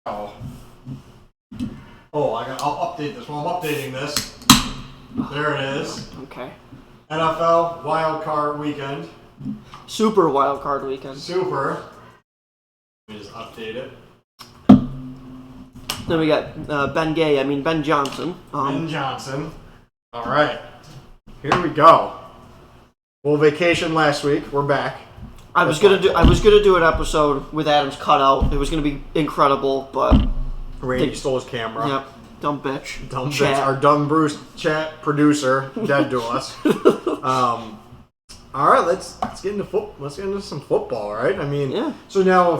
Oh, I'll update this. Well, I'm updating this. There it is. Okay. NFL Wild Card Weekend. Super Wild Card Weekend. Super. Let me just update it. Then we got Ben Johnson. Ben Johnson. All right. Here we go. Well, vacation last week. We're back. I was gonna do an episode with Adam's cutout. It was gonna be incredible, but Randy stole his camera. Yep. Dumb bitch. Dumb bitch. Our dumb Bruce chat producer dead to us. All right, let's get into some football, right? I mean, yeah. So now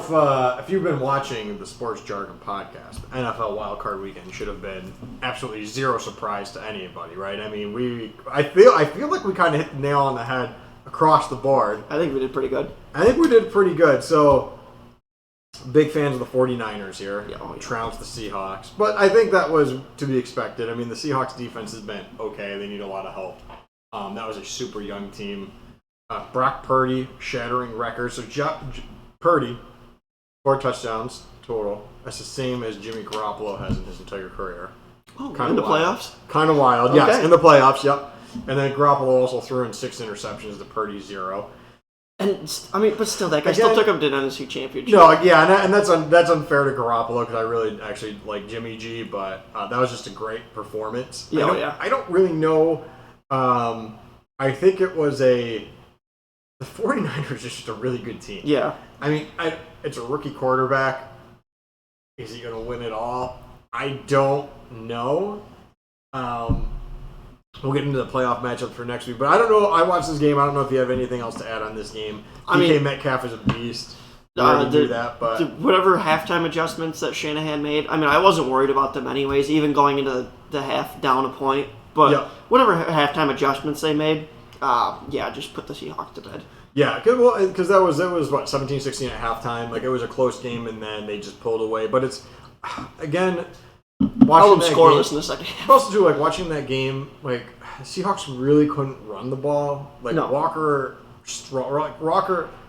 if you've been watching the Sports Jargon podcast, NFL Wild Card Weekend should have been absolutely zero surprise to anybody, right? I mean, I feel like we kind of hit the nail on the head across the board. I think we did pretty good. So, big fans of the 49ers here. Yeah, trounced the Seahawks. But I think that was to be expected. I mean, the Seahawks defense has been okay. They need a lot of help. That was a super young team. Brock Purdy shattering records. So, Purdy, 4 touchdowns total. That's the same as Jimmy Garoppolo has in his entire career. Oh, in the playoffs? Kind of wild, okay. Yes, in the playoffs, yep. And then Garoppolo also threw in 6 interceptions to Purdy's 0. And I mean, but still, that guy still took him to an NFC Championship. No, yeah, and that's unfair to Garoppolo because I really actually like Jimmy G, but that was just a great performance. I don't really know. I think it was the 49ers is just a really good team. Yeah. I mean, it's a rookie quarterback. Is he going to win it all? I don't know. We'll get into the playoff matchup for next week. But I don't know. I watched this game. I don't know if you have anything else to add on this game. DK Metcalf is a beast. Do that, but whatever halftime adjustments that Shanahan made, I mean, I wasn't worried about them anyways, even going into the half down a point. But whatever halftime adjustments they made, just put the Seahawks to bed. Yeah, because that was what 17-16 at halftime. Like it was a close game, and then they just pulled away. But it's again. Watching that scoreless in the second half. Also, too, like watching that game, like Seahawks really couldn't run the ball. Like no. Walker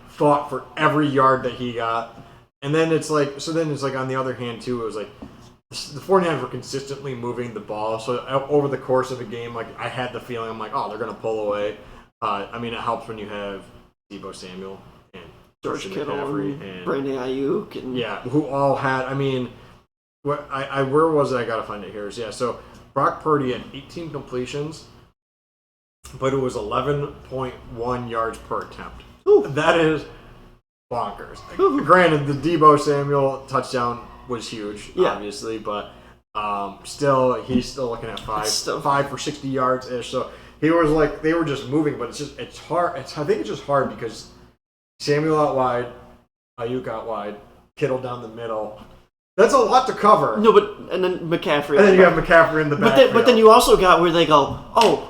fought for every yard that he got, and then it's like on the other hand too, it was like the 49ers were consistently moving the ball. So over the course of a game, like I had the feeling I'm like, oh, they're gonna pull away. I mean, it helps when you have Deebo Samuel and George Kittle and Brandon Ayuk and who all had. I mean. Where was it? I gotta find it here. So Brock Purdy had 18 completions, but it was 11.1 yards per attempt. Ooh. That is bonkers. Granted, the Deebo Samuel touchdown was huge, obviously, but he's still looking at 5 for 60 yards ish. So he was like they were just moving, but it's hard. I think it's just hard because Samuel out wide, Ayuk out wide, Kittle down the middle. That's a lot to cover. No, and then McCaffrey. And then you have McCaffrey in the backfield. But then you also got where they go,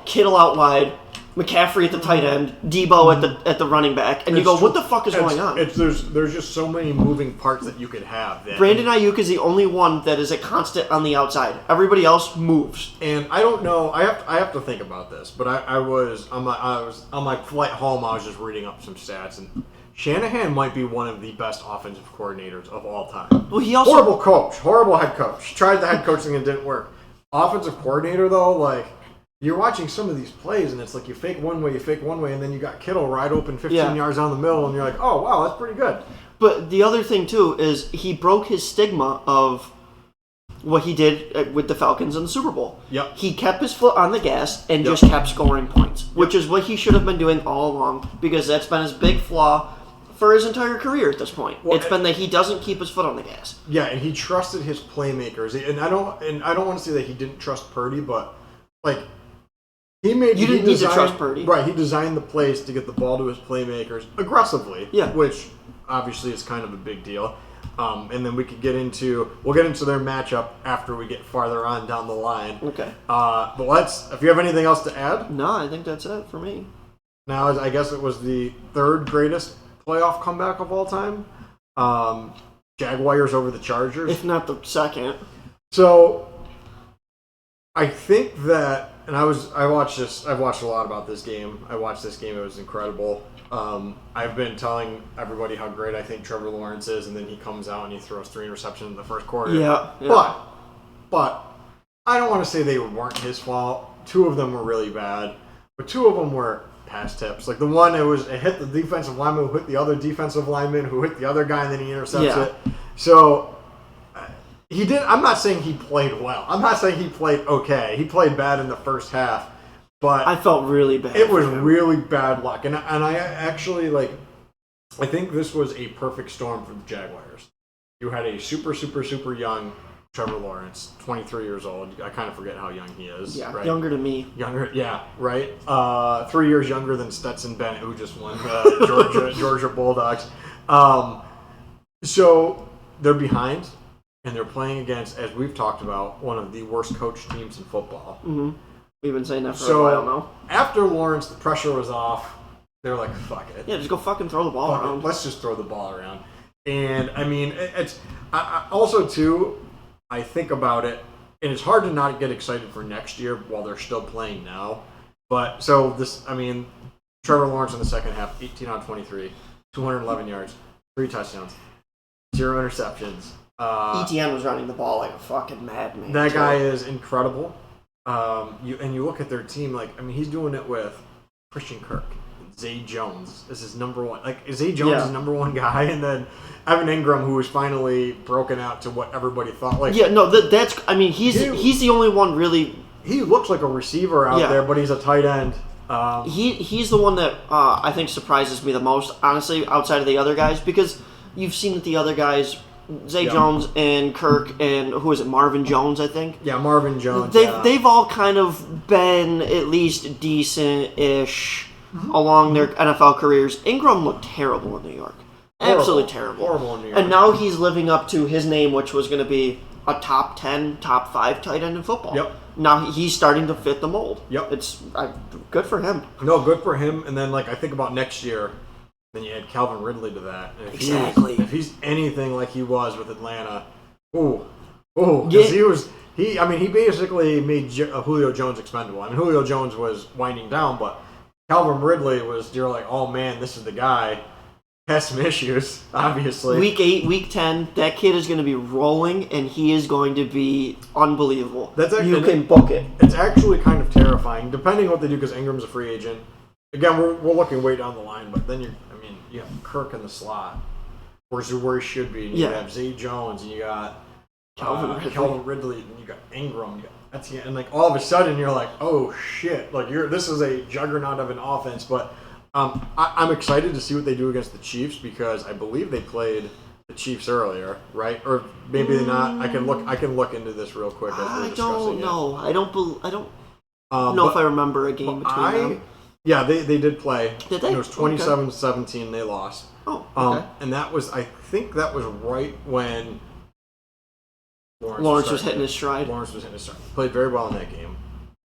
Kittle out wide, McCaffrey at the tight end, Deebo at the running back, and you go, what the fuck is going on? There's just so many moving parts that you could have. Brandon Ayuk is the only one that is a constant on the outside. Everybody else moves. And I don't know. I have to think about this. But I was on my flight home. I was just reading up some stats and. Shanahan might be one of the best offensive coordinators of all time. Well, he also horrible head coach. Tried the head coaching and didn't work. Offensive coordinator though, like you're watching some of these plays and it's like you fake one way, and then you got Kittle wide open 15 yards down the middle, and you're like, oh wow, that's pretty good. But the other thing too is he broke his stigma of what he did with the Falcons in the Super Bowl. Yep. He kept his foot on the gas and just kept scoring points, which is what he should have been doing all along because that's been his big flaw. For his entire career at this point, it's been that he doesn't keep his foot on the gas. Yeah, and he trusted his playmakers, and I don't want to say that he didn't trust Purdy, but like he made you didn't need to trust Purdy, right? He designed the plays to get the ball to his playmakers aggressively, which obviously is kind of a big deal. And then we'll get into their matchup after we get farther on down the line. Okay. But if you have anything else to add, no, I think that's it for me. Now, I guess it was the third greatest playoff comeback of all time. Jaguars over the Chargers. If not the second. So, I think that, and I watched this. I've watched a lot about this game. I watched this game. It was incredible. I've been telling everybody how great I think Trevor Lawrence is, and then he comes out and he throws 3 interceptions in the first quarter. Yeah. But I don't want to say they weren't his fault. 2 of them were really bad, but 2 of them were pass tips. Like the one, it hit the defensive lineman who hit the other defensive lineman who hit the other guy, and then he intercepts it. So. He did. I'm not saying he played well. I'm not saying he played okay. He played bad in the first half, but I felt really bad. It was really bad luck, and I actually I think this was a perfect storm for the Jaguars. You had a super young Trevor Lawrence, 23 years old. I kind of forget how young he is. Yeah, right? Younger than me. Younger, yeah, right. 3 years younger than Stetson Bennett, who just won Georgia Bulldogs. So they're behind. And they're playing against, as we've talked about, one of the worst coached teams in football. Mm-hmm. We've been saying that for a while now. After Lawrence, the pressure was off. They're like, fuck it. Yeah, just go fucking throw the ball around. Let's just throw the ball around. And, I mean, it's... also, too, I think about it, and it's hard to not get excited for next year while they're still playing now. But, Trevor Lawrence in the second half, 18 on 23, 211 yards, 3 touchdowns, 0 interceptions. ETN was running the ball like a fucking madman. That guy is incredible. You look at their team, he's doing it with Christian Kirk. Zay Jones is his number one. Zay Jones is number one guy, and then Evan Ingram, who was finally broken out to what everybody thought. That's. I mean, he's the only one really. He looks like a receiver out there, but he's a tight end. He's the one that I think surprises me the most, honestly, outside of the other guys, because you've seen that the other guys. Zay Jones and Kirk and who is it? Marvin Jones, I think. Yeah, Marvin Jones. They've all kind of been at least decent-ish along their NFL careers. Ingram looked terrible in New York. Absolutely terrible. Horrible in New York. And now he's living up to his name, which was going to be a top 10, top 5 tight end in football. Yep. Now he's starting to fit the mold. Yep. It's good for him. No, good for him. And then I think about next year. Then you add Calvin Ridley to that. And if he's anything like he was with Atlanta, because he basically made Julio Jones expendable. I mean, Julio Jones was winding down, but Calvin Ridley you're like, oh man, this is the guy. Has some issues, obviously. Week 8, Week 10, that kid is going to be rolling, and he is going to be unbelievable. You can book it. It's actually kind of terrifying, depending on what they do, because Ingram's a free agent. Again, we're looking way down the line, but then you have Kirk in the slot, where he should be. And you have Zay Jones, and you got Calvin Ridley, and you got Ingram. And all of a sudden you're like, oh shit! This is a juggernaut of an offense. But I'm excited to see what they do against the Chiefs, because I believe they played the Chiefs earlier, right? Or maybe they not. I can look into this real quick as we're discussing it. I don't know. I don't know if I remember a game between them. Yeah, they did play. Did they? It was 27-17. They lost. Oh, okay. And I think that was right when Lawrence was hitting his stride. Played very well in that game.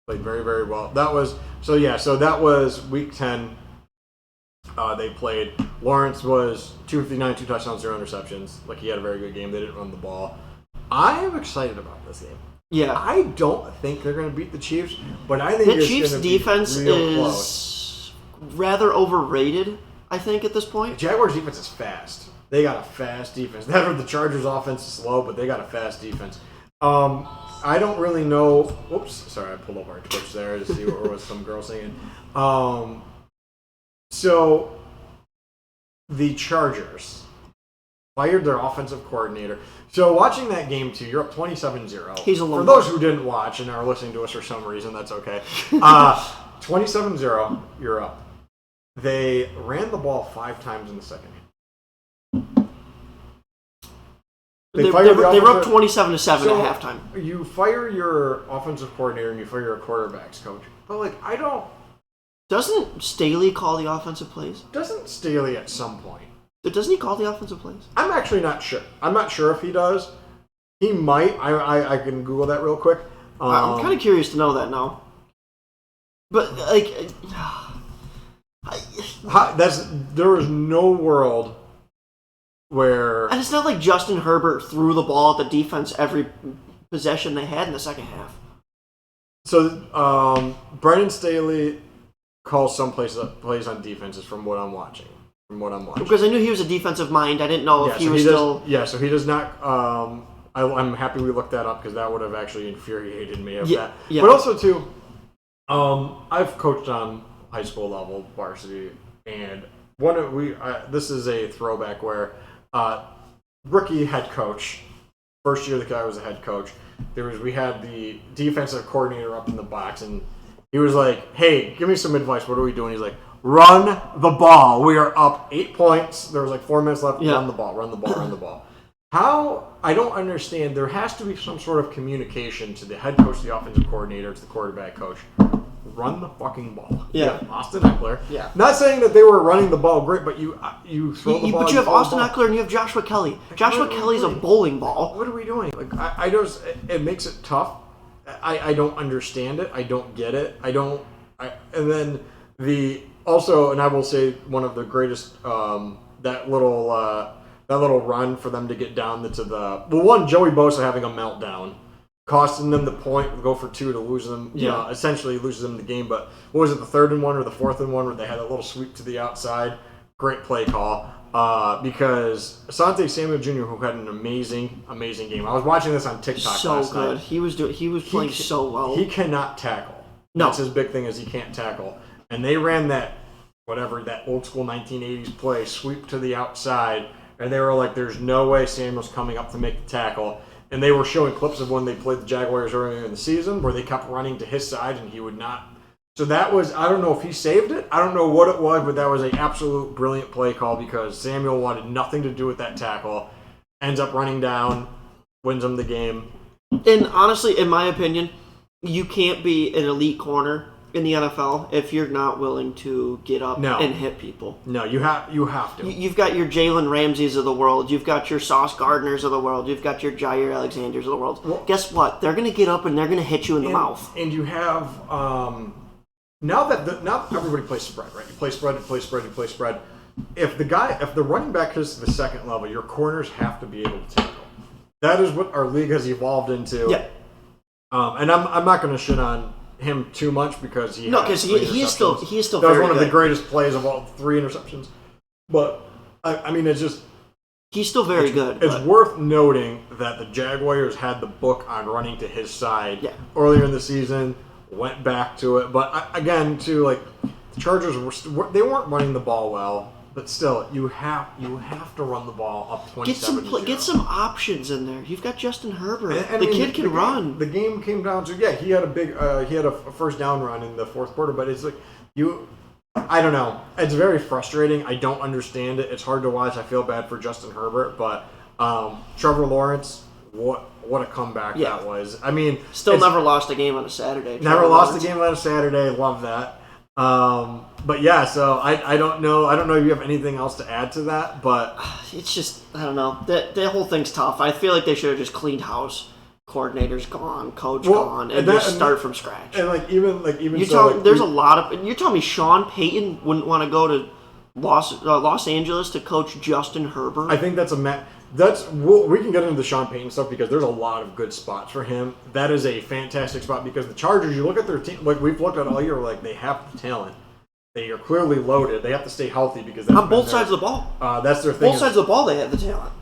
Played very, very well. That was so that was Week 10. They played. Lawrence was 259, 2 touchdowns, 0 interceptions. He had a very good game. They didn't run the ball. I am excited about this game. Yeah, I don't think they're going to beat the Chiefs, but I think the Chiefs' defense is close. Rather overrated. I think at this point, the Jaguars' defense is fast. They got a fast defense. The Chargers' offense is slow, but they got a fast defense. I don't really know. Whoops, sorry, I pulled up our Twitch there to see what was some girl singing. So the Chargers fired their offensive coordinator. So watching that game too, you're up 27-0. For those who didn't watch and are listening to us for some reason, that's okay. 27-0, you're up. They ran the ball 5 times in the second half. They were up 27-7 at halftime. You fire your offensive coordinator and you fire your quarterbacks coach. But I don't. Doesn't Staley call the offensive plays? Doesn't Staley at some point? Doesn't he call the offensive plays? I'm actually not sure. I'm not sure if he does. He might. I can Google that real quick. I'm kind of curious to know that now. But there is no world where. And it's not like Justin Herbert threw the ball at the defense every possession they had in the second half. So Brandon Staley calls some plays on defenses from what I'm watching. Because I knew he was a defensive mind. I didn't know if he was still... Yeah, so he does not... I'm happy we looked that up because that would have actually infuriated me that. Yeah. But also, too, I've coached on high school level varsity, and this is a throwback where rookie head coach, first year the guy was a head coach, we had the defensive coordinator up in the box, and he was like, hey, give me some advice. What are we doing? He's like, run the ball. We are up 8 points. There was like 4 minutes left. Yeah. Run the ball. How? I don't understand. There has to be some sort of communication to the head coach, the offensive coordinator, to the quarterback coach. Run the fucking ball. Yeah. Austin Eckler. Yeah. Not saying that they were running the ball great, but you throw the ball. But you have Austin Eckler and you have Joshua Kelly. Joshua Kelly's a bowling ball. What are we doing? Like I just it makes it tough. I don't understand it. I don't get it. And then and I will say one of the greatest that little run for them to get down to Joey Bosa having a meltdown, costing them the point, go for 2 to lose them, essentially loses them the game. But what was it, the 3rd and 1 or the 4th and 1 where they had a little sweep to the outside? Great play call because Asante Samuel Jr., who had an amazing game. I was watching this on TikTok last night. He was playing so well. He cannot tackle. No. That's his big thing is he can't tackle. And they ran that old school 1980s play, sweep to the outside. And they were like, there's no way Samuel's coming up to make the tackle. And they were showing clips of when they played the Jaguars earlier in the season where they kept running to his side and he would not. So that was, I don't know if he saved it. I don't know what it was, but that was an absolute brilliant play call because Samuel wanted nothing to do with that tackle. Ends up running down, wins them the game. And honestly, in my opinion, you can't be an elite corner in the NFL if you're not willing to get up and hit people. No, you have to. You've got your Jalen Ramseys of the world. You've got your Sauce Gardners of the world. You've got your Jair Alexanders of the world. Well, guess what? They're going to get up and they're going to hit you in the mouth. And you have now everybody plays spread, right? You play spread. If the running back is the second level, your corners have to be able to tackle. That is what our league has evolved into. Yeah. And I'm not going to shit on him too much because he is still that was very one of good. the greatest plays of all, 3 interceptions. But I mean, it's just he's still very good. It's worth noting that the Jaguars had the book on running to his side earlier in the season, went back to it. But again, too, like the Chargers they weren't running the ball well. But still, you have to run the ball up 27-0. Get some options in there. You've got Justin Herbert. The kid can run. The game came down to he had a first down run in the 4th quarter. But it's like I don't know. It's very frustrating. I don't understand it. It's hard to watch. I feel bad for Justin Herbert, but Trevor Lawrence, what a comeback that was. I mean, never lost a game on a Saturday. Lost a game on a Saturday. Love that. But yeah, so I don't know. I don't know if you have anything else to add to that, but it's just I don't know. That whole thing's tough. I feel like they should have just cleaned house. Coordinator's gone, coach gone, and just start from scratch. And there's a lot of. You're telling me Sean Payton wouldn't want to go to Los Angeles to coach Justin Herbert? I think that's we can get into the Sean Payton stuff because there's a lot of good spots for him. That is a fantastic spot because the Chargers, you look at their team, like we've looked at all year, like they have the talent. They are clearly loaded. They have to stay healthy because on both sides of the ball. That's their thing. Both sides of the ball, they have the talent.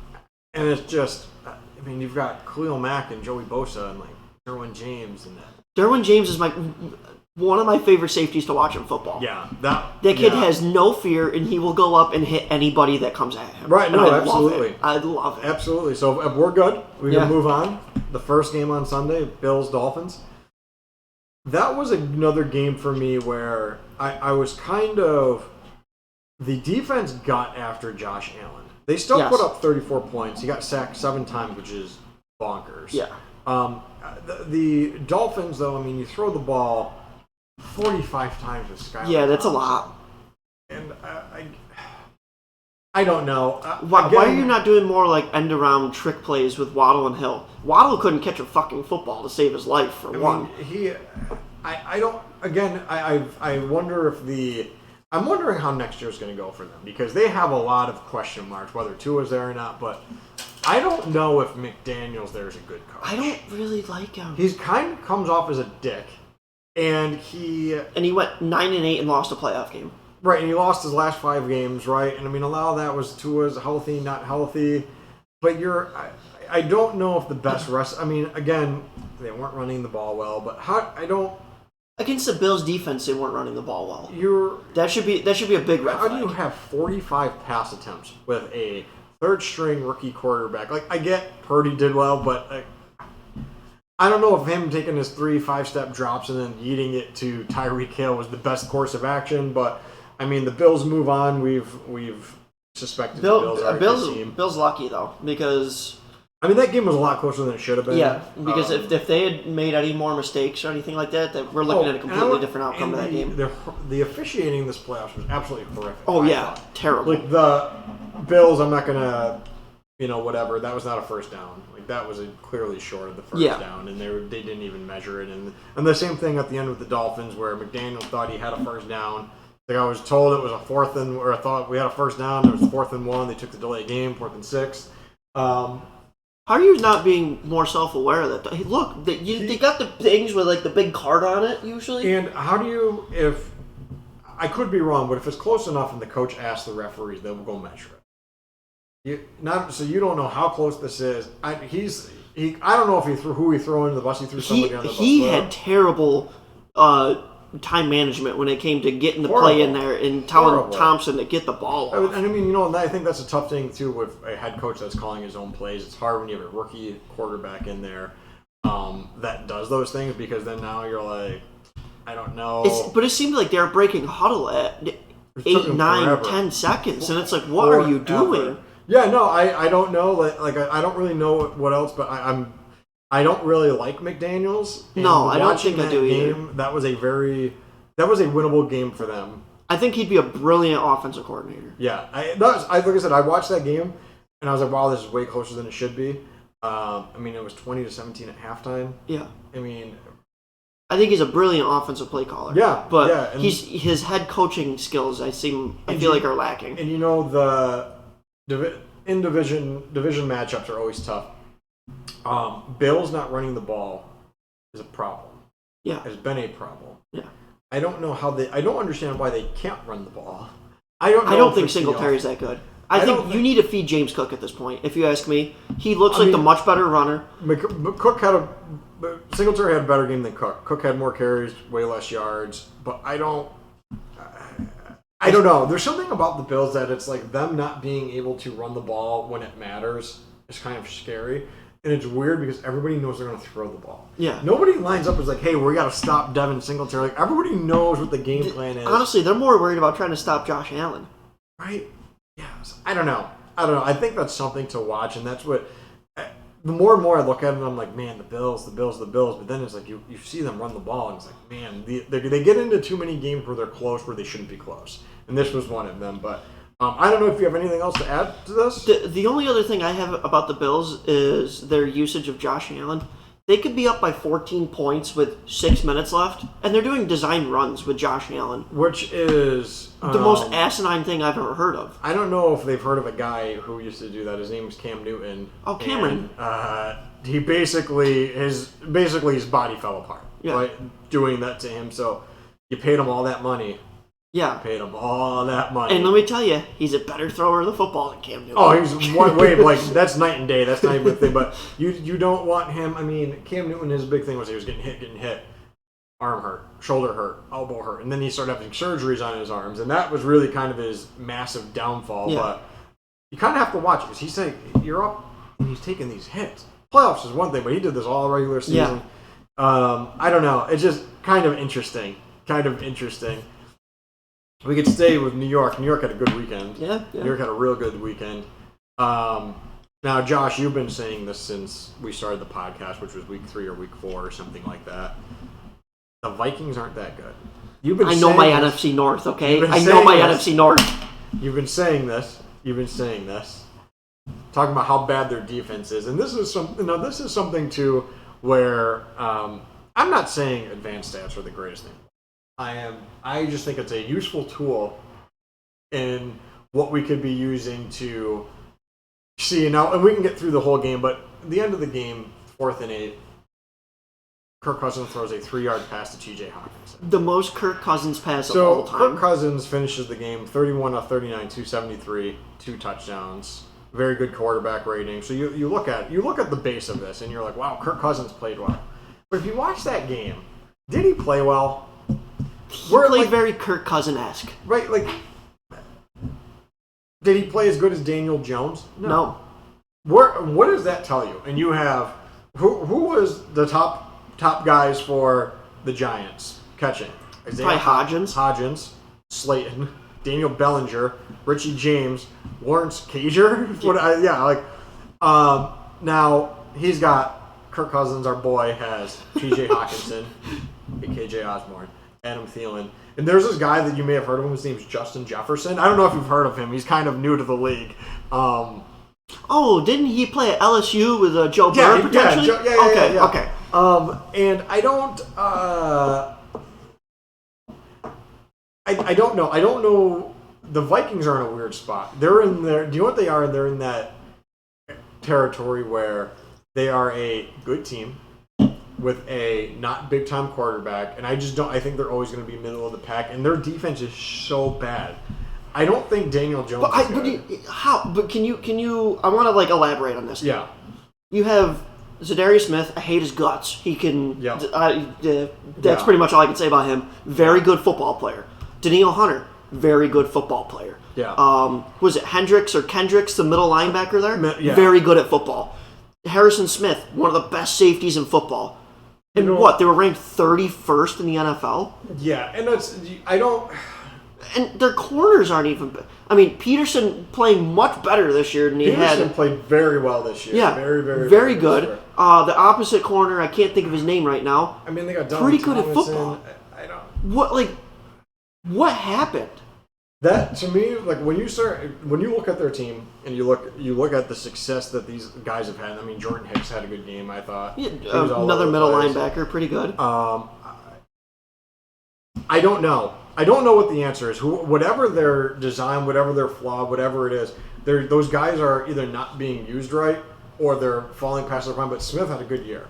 And it's just, I mean, you've got Khalil Mack and Joey Bosa and like Derwin James and that. Derwin James is one of my favorite safeties to watch in football. Yeah, that kid has no fear, and he will go up and hit anybody that comes at him. Right? No, absolutely. I love it. Absolutely. So if we're good, we can move on. The first game on Sunday, Bills-Dolphins. That was another game for me where I was kind of the defense got after Josh Allen. They still put up 34 points. He got sacked 7 times, which is bonkers. Yeah. The Dolphins, though, I mean, you throw the ball 45 times with Skylar. Yeah, that's a lot. And I don't know. Why are you not doing more like end-around trick plays with Waddle and Hill? Waddle couldn't catch a fucking football to save his life, for one. I wonder if I'm wondering how next year's going to go for them because they have a lot of question marks, whether Tua's there or not, but I don't know if McDaniels there is a good coach. I don't really like him. He's kind of comes off as a dick. And he went 9-8 and lost a playoff game. Right, and he lost his last 5 games, right? And I mean, a lot of that was Tua's healthy, not healthy. But I don't know if the best rest. I mean, again, they weren't running the ball well. But against the Bills' defense, they weren't running the ball well. That should be a big red flag. How do you have 45 pass attempts with a third-string rookie quarterback? Like, I get Purdy did well, but I don't know if him taking his 3-5-step drops and then eating it to Tyreek Hill was the best course of action. But I mean, the Bills move on. We've suspected the Bills are a good team. Bill's lucky though, because I mean, that game was a lot closer than it should have been. Yeah, because if they had made any more mistakes or anything like that, we're looking at a completely different outcome of that game. The officiating in this playoffs was absolutely horrific. Oh yeah, terrible. Like the Bills, I'm not gonna, whatever. That was not a first down. Like that was clearly short of the first down, and they didn't even measure it. And the same thing at the end with the Dolphins, where McDaniel thought he had a first down. Like I was told it was I thought we had a first down. It was 4th and 1. They took the delay game, 4th and 6. How are you not being more self-aware of that? Hey, look, they got the things with like the big card on it usually. And how do you, if I could be wrong, but if it's close enough and the coach asks the referees, they will go measure it. So you don't know how close this is. I don't know if he threw who he threw into the bus. He threw somebody on the bus. He had terrible time management when it came to getting the play in there and telling Thompson to get the ball off. And I mean, I think that's a tough thing too with a head coach that's calling his own plays. It's hard when you have a rookie quarterback in there that does those things, because then now you're like, I don't know. But it seemed like they were breaking huddle at 8, 9, 10 seconds, and it's like, what are you doing? Yeah, no, I don't know. Like I don't really know what else, but I don't really like McDaniels. No, I don't think I do either. That was a winnable game for them. I think he'd be a brilliant offensive coordinator. Yeah, like I said, I watched that game and I was like, wow, this is way closer than it should be. I mean, it was 20-17 at halftime. Yeah. I mean, I think he's a brilliant offensive play caller. Yeah, but his head coaching skills, I feel like are lacking. And the division matchups are always tough. Bills not running the ball is a problem. Yeah. Has been a problem. Yeah. I don't know I don't understand why they can't run the ball. I don't think Singletary's that good. I think you need to feed James Cook at this point, if you ask me. He looks like the much better runner. Singletary had a better game than Cook. Cook had more carries, way less yards, but I don't know. There's something about the Bills that it's like them not being able to run the ball when it matters is kind of scary. And it's weird because everybody knows they're going to throw the ball. Yeah. Nobody lines up as like, hey, we got to stop Devin Singletary. Like, everybody knows what the game plan is. Honestly, they're more worried about trying to stop Josh Allen. Right? Yes. I don't know. I think that's something to watch, and that's what... The more and more I look at it, I'm like, man, the Bills. But then it's like you see them run the ball, and it's like, man, they get into too many games where they're close where they shouldn't be close. And this was one of them, but... I don't know if you have anything else to add to this. The only other thing I have about the Bills is their usage of Josh Allen. They could be up by 14 points with 6 minutes left, and they're doing design runs with Josh Allen. Which is... the most asinine thing I've ever heard of. I don't know if they've heard of a guy who used to do that. His name is Cam Newton. Oh, Cameron. And, he his body fell apart. Yeah. Right? Doing that to him. So you paid him all that money. Yeah. Paid him all that money. And let me tell you, he's a better thrower of the football than Cam Newton. Oh, he's one way, like, that's night and day. That's not even a thing. But you don't want him. I mean, Cam Newton, his big thing was he was getting hit. Arm hurt, shoulder hurt, elbow hurt. And then he started having surgeries on his arms. And that was really kind of his massive downfall. Yeah. But you kind of have to watch it because he's saying, you're up and he's taking these hits. Playoffs is one thing, but he did this all regular season. Yeah. I don't know. It's just kind of interesting. We could stay with New York. New York had a good weekend. Yeah. New York had a real good weekend. Now, Josh, you've been saying this since we started the podcast, which was week 3 or week 4 or something like that. The Vikings aren't that good. I know my NFC North, okay? I know my NFC North. You've been saying this. Talking about how bad their defense is. And this is something, too, where I'm not saying advanced stats are the greatest thing. I just think it's a useful tool in what we could be using to see now, and we can get through the whole game, but at the end of the game, 4th and 8, Kirk Cousins throws a 3-yard pass to T.J. Hawkinson. The most Kirk Cousins pass of all time. Kirk Cousins finishes the game 31 of 39, 273, 2 touchdowns. Very good quarterback rating. So you look at the base of this, and you're like, wow, Kirk Cousins played well. But if you watch that game, did he play well? He played very Kirk Cousin-esque. Right, like, did he play as good as Daniel Jones? No. What does that tell you? And you have who was the top guys for the Giants catching? Probably Hodgins, Slayton, Daniel Bellinger, Richie James, Lawrence Cager. Now he's got Kirk Cousins. Our boy has T.J. Hawkinson, KJ Osborne, Adam Thielen. And there's this guy that you may have heard of him. His name's Justin Jefferson. I don't know if you've heard of him. He's kind of new to the league. Didn't he play at LSU with Joe Burrow potentially? Yeah. Okay. And I don't. I don't know. I don't know. The Vikings are in a weird spot. They're in there. Do you know what they are? They're in that territory where they are a good team with a not big time quarterback, and I just don't. I think they're always going to be middle of the pack, and their defense is so bad. I don't think Daniel Jones. But can you? I want to elaborate on this. Yeah. You have Zadarius Smith. I hate his guts. He can. Yeah. That's pretty much all I can say about him. Very good football player. Daniil Hunter. Very good football player. Yeah. Was it Hendricks or Kendricks, the middle linebacker there? Yeah. Very good at football. Harrison Smith, one of the best safeties in football. And they were ranked 31st in the NFL? Yeah, and and their corners aren't even. I mean, Peterson playing much better this year than he had. Peterson played very well this year. Yeah, very good. The opposite corner, I can't think of his name right now. I mean, they got pretty good at football. I don't. What happened? That to me, when you look at their team and you look at the success that these guys have had. I mean, Jordan Hicks had a good game. I thought. Yeah, another middle linebacker, pretty good. I don't know. I don't know what the answer is. Whatever their design, whatever their flaw, whatever it is, those guys are either not being used right or they're falling past their prime. But Smith had a good year.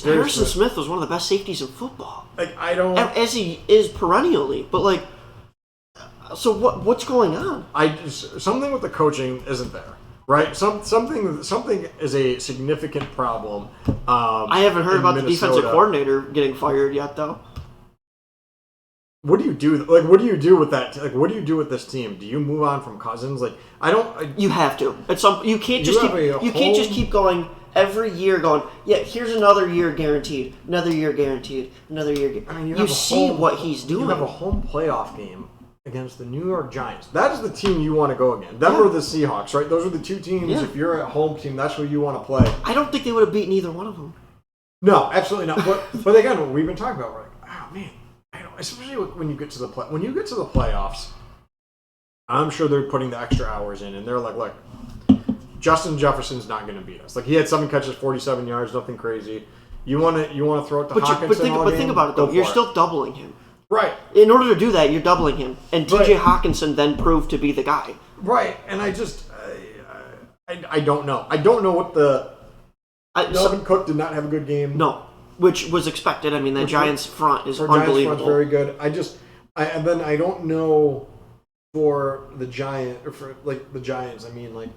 Harrison Smith was one of the best safeties in football. As he is perennially, but so what's going on? Something with the coaching isn't there, right? Something is a significant problem. I haven't heard about the defensive coordinator getting fired yet, though. What do you do? What do you do with that? What do you do with this team? Do you move on from Cousins? You have to. You can't just keep going every year. Going, here's another year guaranteed, another year guaranteed, another year. You see what he's doing. You have a home playoff game against the New York Giants. That is the team you want to go against. Them or the Seahawks, right? Those are the two teams. Yeah. If you're a home team, that's where you want to play. I don't think they would have beaten either one of them. No, absolutely not. But again, what we've been talking about, we're like, oh man. Especially when you get to the playoffs, I'm sure they're putting the extra hours in, and they're like, look, Justin Jefferson's not going to beat us. He had 7 catches, 47 yards, nothing crazy. You want to throw it to Hawkinson but think about it though. You're still doubling him. Right. In order to do that, you're doubling him, and T.J. Hawkinson then proved to be the guy. Right, and I don't know. I don't know what Dalvin Cook did not have a good game. No. Which was expected. I mean, the Giants front is unbelievable. Giants front's very good. And then I don't know for the Giants. I mean,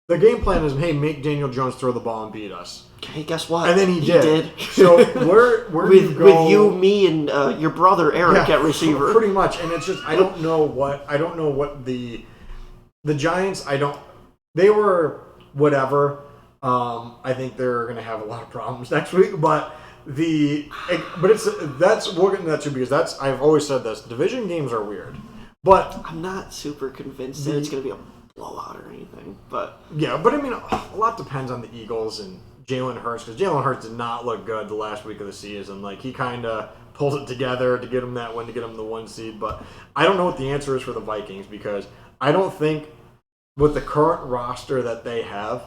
the game plan is, hey, make Daniel Jones throw the ball and beat us. Okay, guess what? And then he did. So where do you go? With you, me, and your brother Eric at receiver, pretty much. And it's just I don't know what the Giants. They were whatever. I think they're going to have a lot of problems next week, but we'll get into that too, because I've always said this, division games are weird, but I'm not super convinced that it's going to be a blowout or anything, but yeah, but I mean, a lot depends on the Eagles and Jalen Hurts, because Jalen Hurts did not look good the last week of the season. He kind of pulled it together to get him that win, to get him the 1 seed, but I don't know what the answer is for the Vikings, because I don't think with the current roster that they have,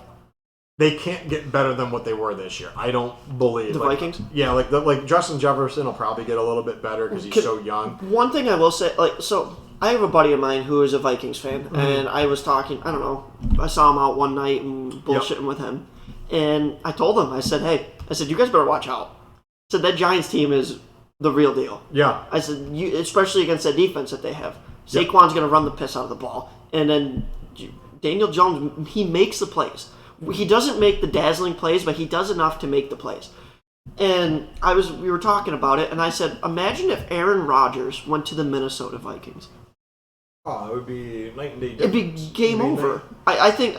they can't get better than what they were this year. I don't believe the Vikings. Yeah, Justin Jefferson will probably get a little bit better because he's so young. One thing I will say, so I have a buddy of mine who is a Vikings fan, and I was talking. I don't know. I saw him out one night and bullshitting with him, and I told him, I said, "Hey, I said, you guys better watch out. I said, that Giants team is the real deal. Yeah. I said, especially against that defense that they have. Saquon's going to run the piss out of the ball. And then Daniel Jones, he makes the plays. He doesn't make the dazzling plays, but he does enough to make the plays. And we were talking about it, and I said, imagine if Aaron Rodgers went to the Minnesota Vikings. Oh, it would be night and day difference. It'd be game over. I think,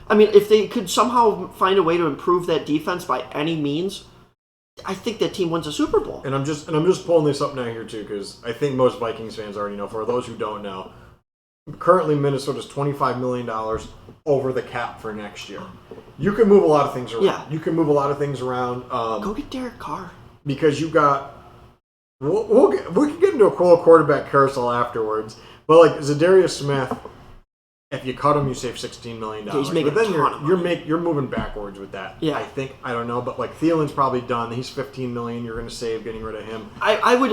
if they could somehow find a way to improve that defense by any means, I think that team wins a Super Bowl. And I'm just pulling this up now here too, because I think most Vikings fans already know. For those who don't know, currently Minnesota's $25 million over the cap for next year. You can move a lot of things around. Yeah. You can move a lot of things around. Go get Derek Carr. Because you've got... we can get into a cool quarterback carousel afterwards. But like Zadarius Smith, if you cut him, you save $16 million. Yeah, he's making but then a ton of money. you're moving backwards with that. Yeah. I think, I don't know, but like Thielen's probably done. He's $15 million. You're going to save getting rid of him. I would.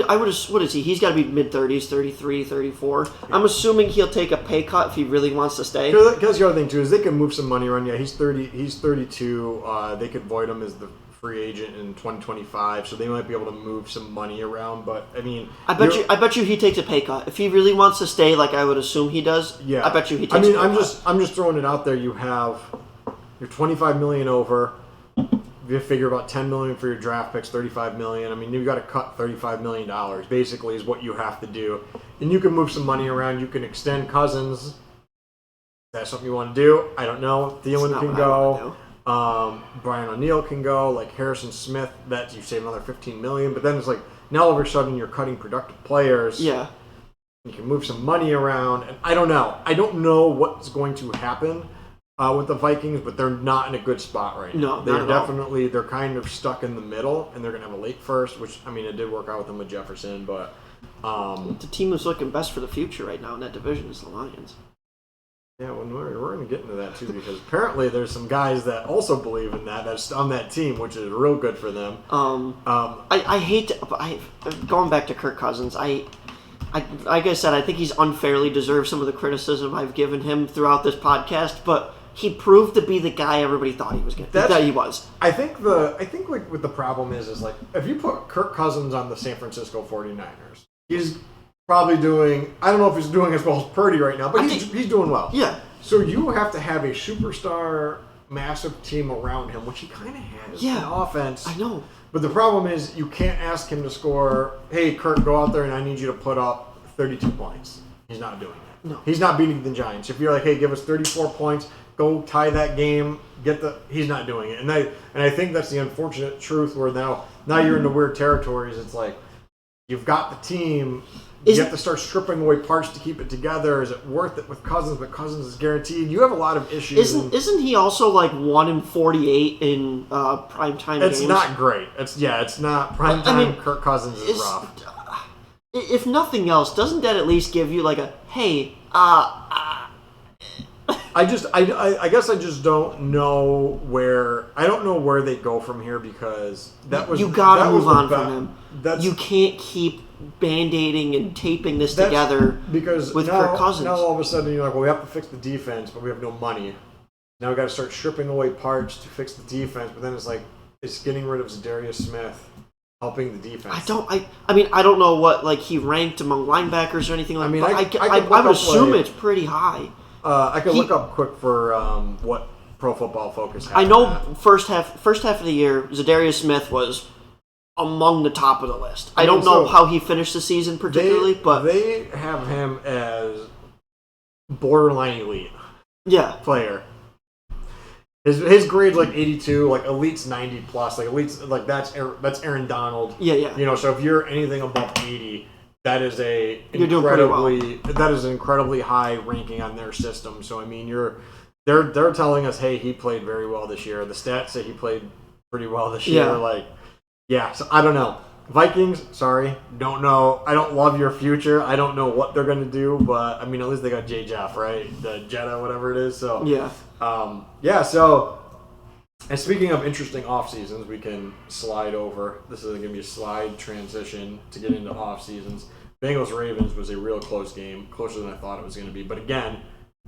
What is he? He's got to be mid-30s, 33, 34. Yeah. I'm assuming he'll take a pay cut if he really wants to stay. Because the other thing too is they can move some money around. Yeah, he's 30. He's 32. They could void him as the free agent in 2025, so they might be able to move some money around. But I mean, I bet you he takes a pay cut if he really wants to stay. Like I would assume he does. Yeah, I bet you he takes. I'm just throwing it out there. You have your $25 million over. You figure about $10 million for your draft picks, $35 million. I mean, you've got to cut $35 million. Basically, is what you have to do, and you can move some money around. You can extend Cousins. Is that something you want to do? I don't know. Thielen can go. Brian O'Neill can go, like Harrison Smith. That you save another $15 million, but then it's like now all of a sudden you're cutting productive players. Yeah, you can move some money around, and I don't know what's going to happen with the Vikings, but they're not in a good spot right now. No, they're kind of stuck in the middle, and they're gonna have a late first, which I mean it did work out with them with Jefferson, but the team that's looking best for the future right now in that division is the Lions. Yeah, well, we're going to get into that too, because apparently there's some guys that also believe in that's on that team, which is real good for them. I hate to, going back to Kirk Cousins. I like I said, I think he's unfairly deserved some of the criticism I've given him throughout this podcast, but he proved to be the guy everybody thought he was going to. That he was. I think like with the problem is like if you put Kirk Cousins on the San Francisco 49ers, he's probably doing, I don't know if he's doing as well as Purdy right now, but he's doing well. Yeah. So you have to have a superstar, massive team around him, which he kind of has in offense. I know. But the problem is you can't ask him to score, hey, Kurt, go out there and I need you to put up 32 points. He's not doing that. No. He's not beating the Giants. If you're like, hey, give us 34 points, go tie that game, he's not doing it. And I think that's the unfortunate truth where now you're in the weird territories. It's like, you've got the team. You have to start stripping away parts to keep it together. Is it worth it with Cousins? But Cousins is guaranteed. You have a lot of issues. Isn't he also like 1-48 in primetime games? It's not great. It's not primetime. I mean, Kirk Cousins is rough. If nothing else, doesn't that at least give you like a hey? I guess I just don't know where. I don't know where they go from here because you gotta move on from him. You can't keep band-aiding and taping this together because with Kirk Cousins. Now all of a sudden you're like, well, we have to fix the defense, but we have no money. Now we got to start stripping away parts to fix the defense, but then it's like it's getting rid of Zadarius Smith, helping the defense. I don't know what like he ranked among linebackers or anything like that. I would assume it's pretty high. I could look up quick for what Pro Football Focus had. I know first half of the year, Zadarius Smith was among the top of the list. I don't know how he finished the season particularly, but they have him as borderline elite. Yeah, player. His grade's like 82, like elite's 90 plus, like elite's like that's Aaron Donald. Yeah. You know, so if you're anything above 80, that is doing pretty well. That is an incredibly high ranking on their system. So I mean, they're telling us, hey, he played very well this year. The stats say he played pretty well this year. Yeah, so I don't know. Vikings, sorry, don't know. I don't love your future. I don't know what they're going to do, but, I mean, at least they got J. Jeff, right? The Jetta, whatever it is. So so, and speaking of interesting off-seasons, we can slide over. This is going to be a slide transition to get into off-seasons. Bengals-Ravens was a real close game, closer than I thought it was going to be. But again,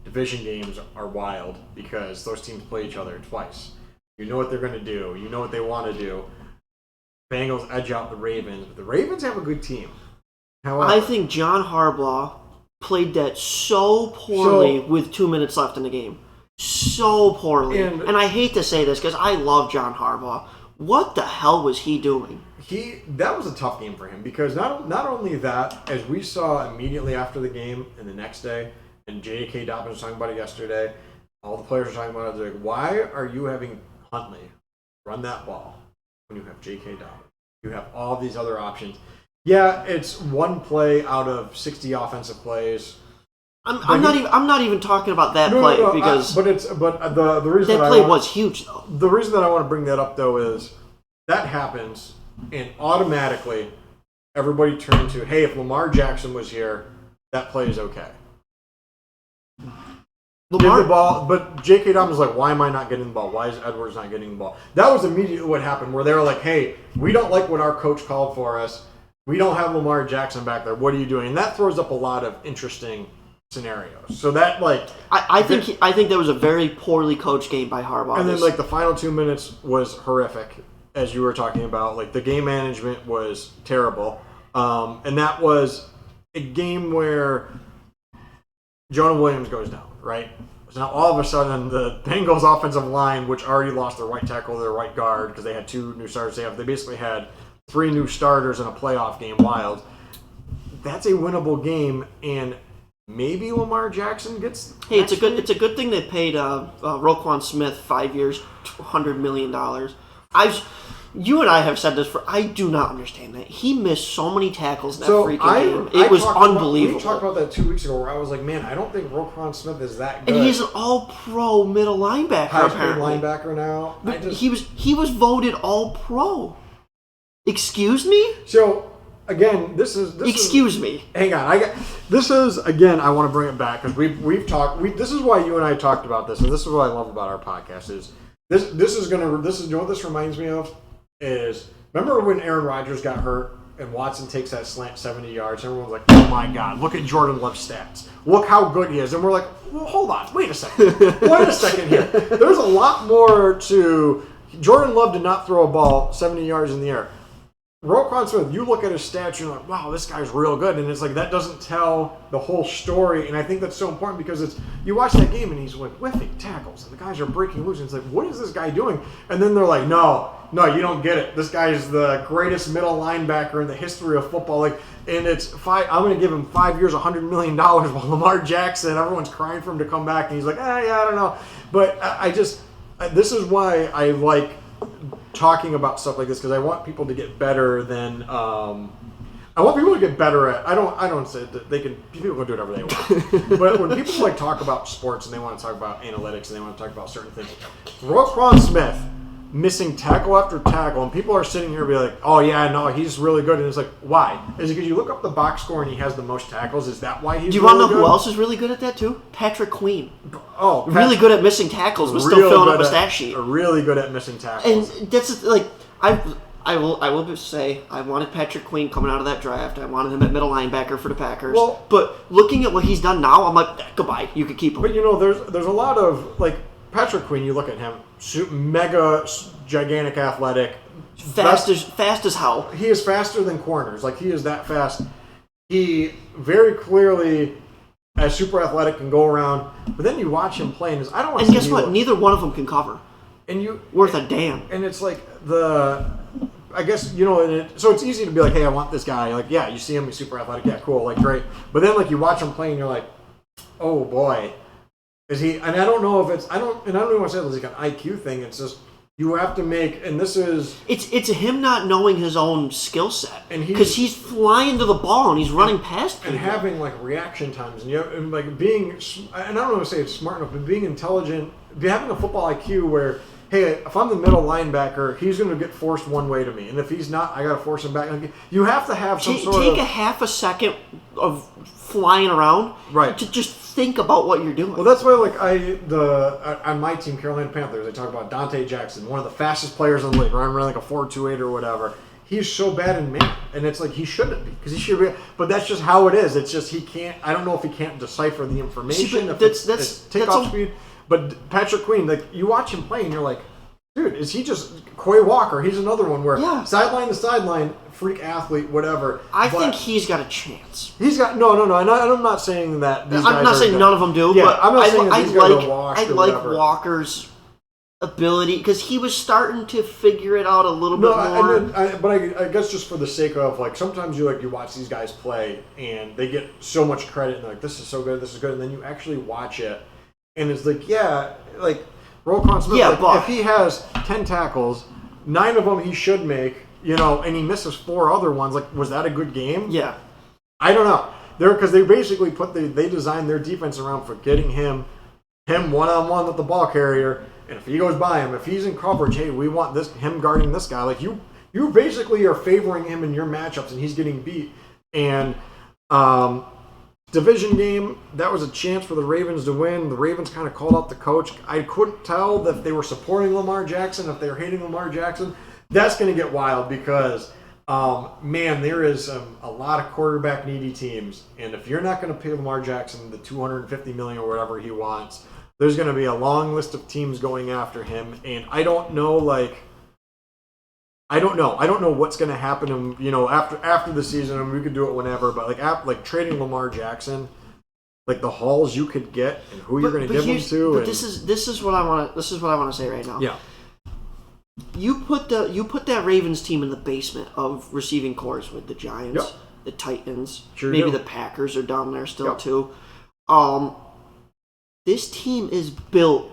division games are wild because those teams play each other twice. You know what they're going to do. You know what they want to do. Bengals edge out the Ravens, but the Ravens have a good team. However, I think John Harbaugh played that so poorly with 2 minutes left in the game. So poorly. And I hate to say this because I love John Harbaugh. What the hell was he doing? That was a tough game for him because not only that, as we saw immediately after the game and the next day, and J.K. Dobbins was talking about it yesterday, all the players were talking about it. They're like, why are you having Huntley run that ball when you have J.K. Dobbins? You have all these other options. Yeah, it's one play out of 60 offensive plays. I'm not even talking about that play because the reason that play was huge though. The reason that I want to bring that up though is that happens and automatically everybody turned to, hey, if Lamar Jackson was here, that play is okay. Lamar, the ball, but J.K. Dobbins was like, why am I not getting the ball? Why is Edwards not getting the ball? That was immediately what happened, where they were like, hey, we don't like what our coach called for us. We don't have Lamar Jackson back there. What are you doing? And that throws up a lot of interesting scenarios. So that, like... I think that was a very poorly coached game by Harbaugh. And then, like, the final 2 minutes was horrific, as you were talking about. Like, the game management was terrible. And that was a game where Jonah Williams goes down, right? So now all of a sudden the Bengals offensive line, which already lost their right tackle, their right guard, because they had 2 new starters, they basically had 3 new starters in a playoff game, wild. That's a winnable game, and maybe Lamar Jackson gets... Hey, it's a good thing they paid Roquan Smith 5 years, $100 million. You and I have said this I do not understand that. He missed so many tackles in that freaking game. It was unbelievable. We talked about that 2 weeks ago where I was like, man, I don't think Roquan Smith is that good. And he's an all-pro middle linebacker, high-speed linebacker now. But he was voted all-pro. Excuse me? So, again, this is... Excuse me. Hang on. This is, again, I want to bring it back because we've talked... This is why you and I talked about this, and this is what I love about our podcast is... You know what this reminds me of? Is remember when Aaron Rodgers got hurt and Watson takes that slant 70 yards, everyone's like, oh my God, look at Jordan Love's stats. Look how good he is. And we're like, well, hold on, wait a second here. There's a lot more to... Jordan Love did not throw a ball 70 yards in the air. Roquan Smith, you look at his stats, you're like, wow, this guy's real good. And it's like, that doesn't tell the whole story. And I think that's so important because you watch that game and he's like whiffing tackles and the guys are breaking loose. And it's like, what is this guy doing? And then they're like, no, you don't get it. This guy is the greatest middle linebacker in the history of football. Like, and I'm going to give him 5 years, $100 million while Lamar Jackson, everyone's crying for him to come back. And he's like, yeah, I don't know. But this is why I like talking about stuff like this because I want people to get better than I want people to get better at. I don't say that people can do whatever they want. But when people like talk about sports and they want to talk about analytics and they want to talk about certain things, Roquan Smith missing tackle after tackle, and people are sitting here and be like, oh yeah, no, he's really good. And it's like, why? Is it because you look up the box score and he has the most tackles? Is that why he's Do you want to know who else is really good at that too? Patrick Queen. Oh, really good at missing tackles, but still filling up a stat sheet. Really good at missing tackles. And that's like, I will say I wanted Patrick Queen coming out of that draft. I wanted him at middle linebacker for the Packers. Well, but looking at what he's done now, I'm like, goodbye. You could keep him. But you know, there's a lot of like Patrick Queen. You look at him, mega gigantic, athletic, fast as hell. He is faster than corners. Like he is that fast. He very clearly, as super athletic, can go around. But then you watch him play, and I don't want to. And guess what? Neither one of them can cover. And worth a damn. And it's like I guess, you know, so it's easy to be like, hey, I want this guy. Like, yeah, you see him, he's super athletic. Yeah, cool, like, great. But then, like, you watch him play and you're like, oh, boy. Is he, and I don't know if it's, I don't even want to say it's like an IQ thing. It's just, you have to make, and this is... It's him not knowing his own skill set. Because he's flying to the ball and he's running past people. And having, like, reaction times. And like, being, and I don't want to say it's smart enough, but being intelligent, having a football IQ where... Hey, if I'm the middle linebacker, he's going to get forced one way to me. And if he's not, I got to force him back. You have to have some sort of... Take a half a second of flying around to just think about what you're doing. Well, that's why, like, on my team, Carolina Panthers, I talk about Dante Jackson, one of the fastest players in the league. I'm running like a 4.28 or whatever. He's so bad in man. And it's like, he shouldn't be. Because he should be. But that's just how it is. It's just he can't... I don't know if he can't decipher the information. See, if it's takeoff speed. But Patrick Queen, like, you watch him play and you're like, Dude, is he just Quay Walker? He's another one where sideline to sideline, freak athlete, whatever. I think he's got a chance. He's got no, and I'm not saying that. These I'm not saying none of them do. Yeah, but I'm not saying that these guys are washed. I like Walker's ability because he was starting to figure it out a little bit more. But I guess just for the sake of like sometimes you watch these guys play and they get so much credit and they're like this is so good, this is good, and then you actually watch it and it's like Roquan Smith, but if he has 10 tackles, 9 of them he should make, and he misses 4 other ones, like, was that a good game? Yeah. I don't know. Because they basically they designed their defense around for getting him one-on-one with the ball carrier, and if he goes by him, if he's in coverage, hey, we want him guarding this guy. Like, you basically are favoring him in your matchups, and he's getting beat. And, division game, that was a chance for the Ravens to win. The Ravens kind of called out the coach. I couldn't tell if they were supporting Lamar Jackson, if they were hating Lamar Jackson. That's going to get wild because, there is a lot of quarterback needy teams, and if you're not going to pay Lamar Jackson the $250 million or whatever he wants, there's going to be a long list of teams going after him. And I don't know what's going to happen. After the season, and we could do it whenever. But like trading Lamar Jackson, like the hauls you could get and who you're going to give them to. But this is what I want to say right now. Yeah. You put that Ravens team in the basement of receiving cores with the Giants, the Titans, maybe the Packers are down there still too. This team is built.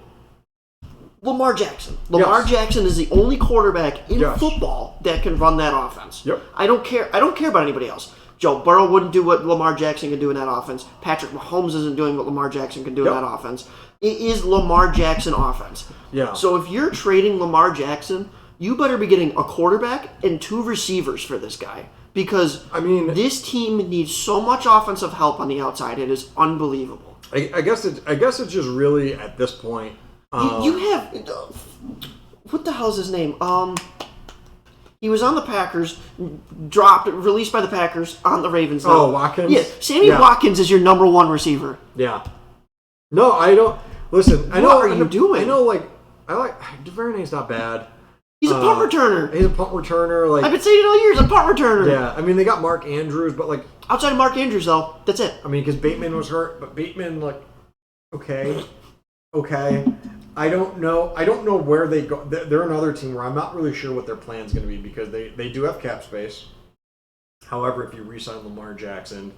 Lamar Jackson. Lamar Jackson is the only quarterback in football that can run that offense. Yep. I don't care about anybody else. Joe Burrow wouldn't do what Lamar Jackson can do in that offense. Patrick Mahomes isn't doing what Lamar Jackson can do in that offense. It is Lamar Jackson offense. Yeah. So if you're trading Lamar Jackson, you better be getting a quarterback and 2 receivers for this guy. Because this team needs so much offensive help on the outside. It is unbelievable. I guess it's just really at this point. You have what the hell's his name? He was on the Packers, released by the Packers on the Ravens. Oh, Watkins. Yeah, Sammy Watkins is your number 1 receiver. Yeah. No, I don't. Listen, what are you doing? I know, I like Duvernay's not bad. He's a punt returner. He's a punt returner. I've been saying it all years. A punt returner. Yeah, they got Mark Andrews, but outside of Mark Andrews though, that's it. Because Bateman was hurt, but Bateman okay. I don't know where they go. They're another team where I'm not really sure what their plan's going to be because they do have cap space. However, if you re-sign Lamar Jackson,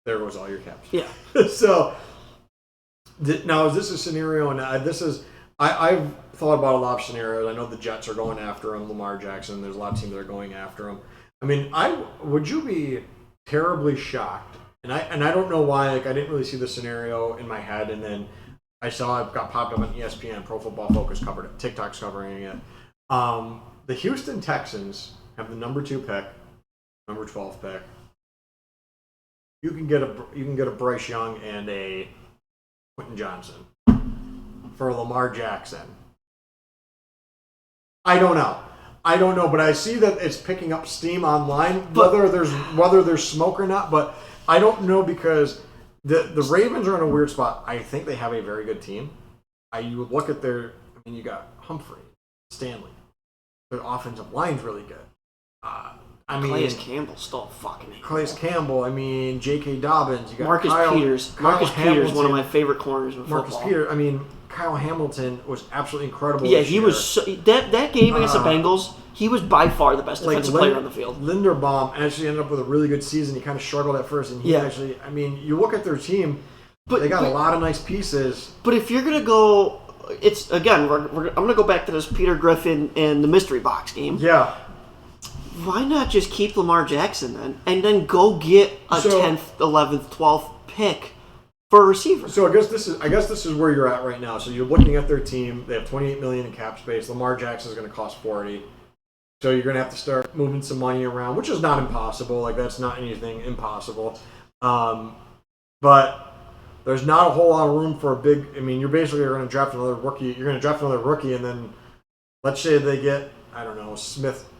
there goes all your cap space. Yeah. So now is this a scenario? And I've thought about a lot of scenarios. I know the Jets are going after him, Lamar Jackson. There's a lot of teams that are going after him. Would you be terribly shocked? And I don't know why. I didn't really see the scenario in my head, and then I saw it got popped up on ESPN. Pro Football Focus covered it. TikTok's covering it. The Houston Texans have the number 2 pick, number 12 pick. You can get a Bryce Young and a Quentin Johnson for Lamar Jackson. I don't know, but I see that it's picking up steam online. Whether there's smoke or not, but I don't know because the Ravens are in a weird spot. I think they have a very good team. You would look at you got Humphrey, Stanley. Their offensive line's really good. Calais Campbell's still fucking Calais Campbell. J.K. Dobbins. You got Marcus Peters. Marcus Peters, one of my favorite corners in football. Marcus Peters. Kyle Hamilton was absolutely incredible. Yeah, he was that game against the Bengals. He was by far the best defensive player on the field. Linderbaum actually ended up with a really good season. He kind of struggled at first, and you look at their team. They got a lot of nice pieces. But if you're gonna go, it's again. I'm gonna go back to this Peter Griffin and the mystery box game. Yeah. Why not just keep Lamar Jackson then, and then go get a 10th, 11th, 12th pick for a receiver? So I guess this is where you're at right now. So you're looking at their team. They have $28 million in cap space. Lamar Jackson is going to cost $40. So you're going to have to start moving some money around, which is not impossible. That's not anything impossible. But there's not a whole lot of room for a big. You're basically going to draft another rookie. You're going to draft another rookie, and then let's say they get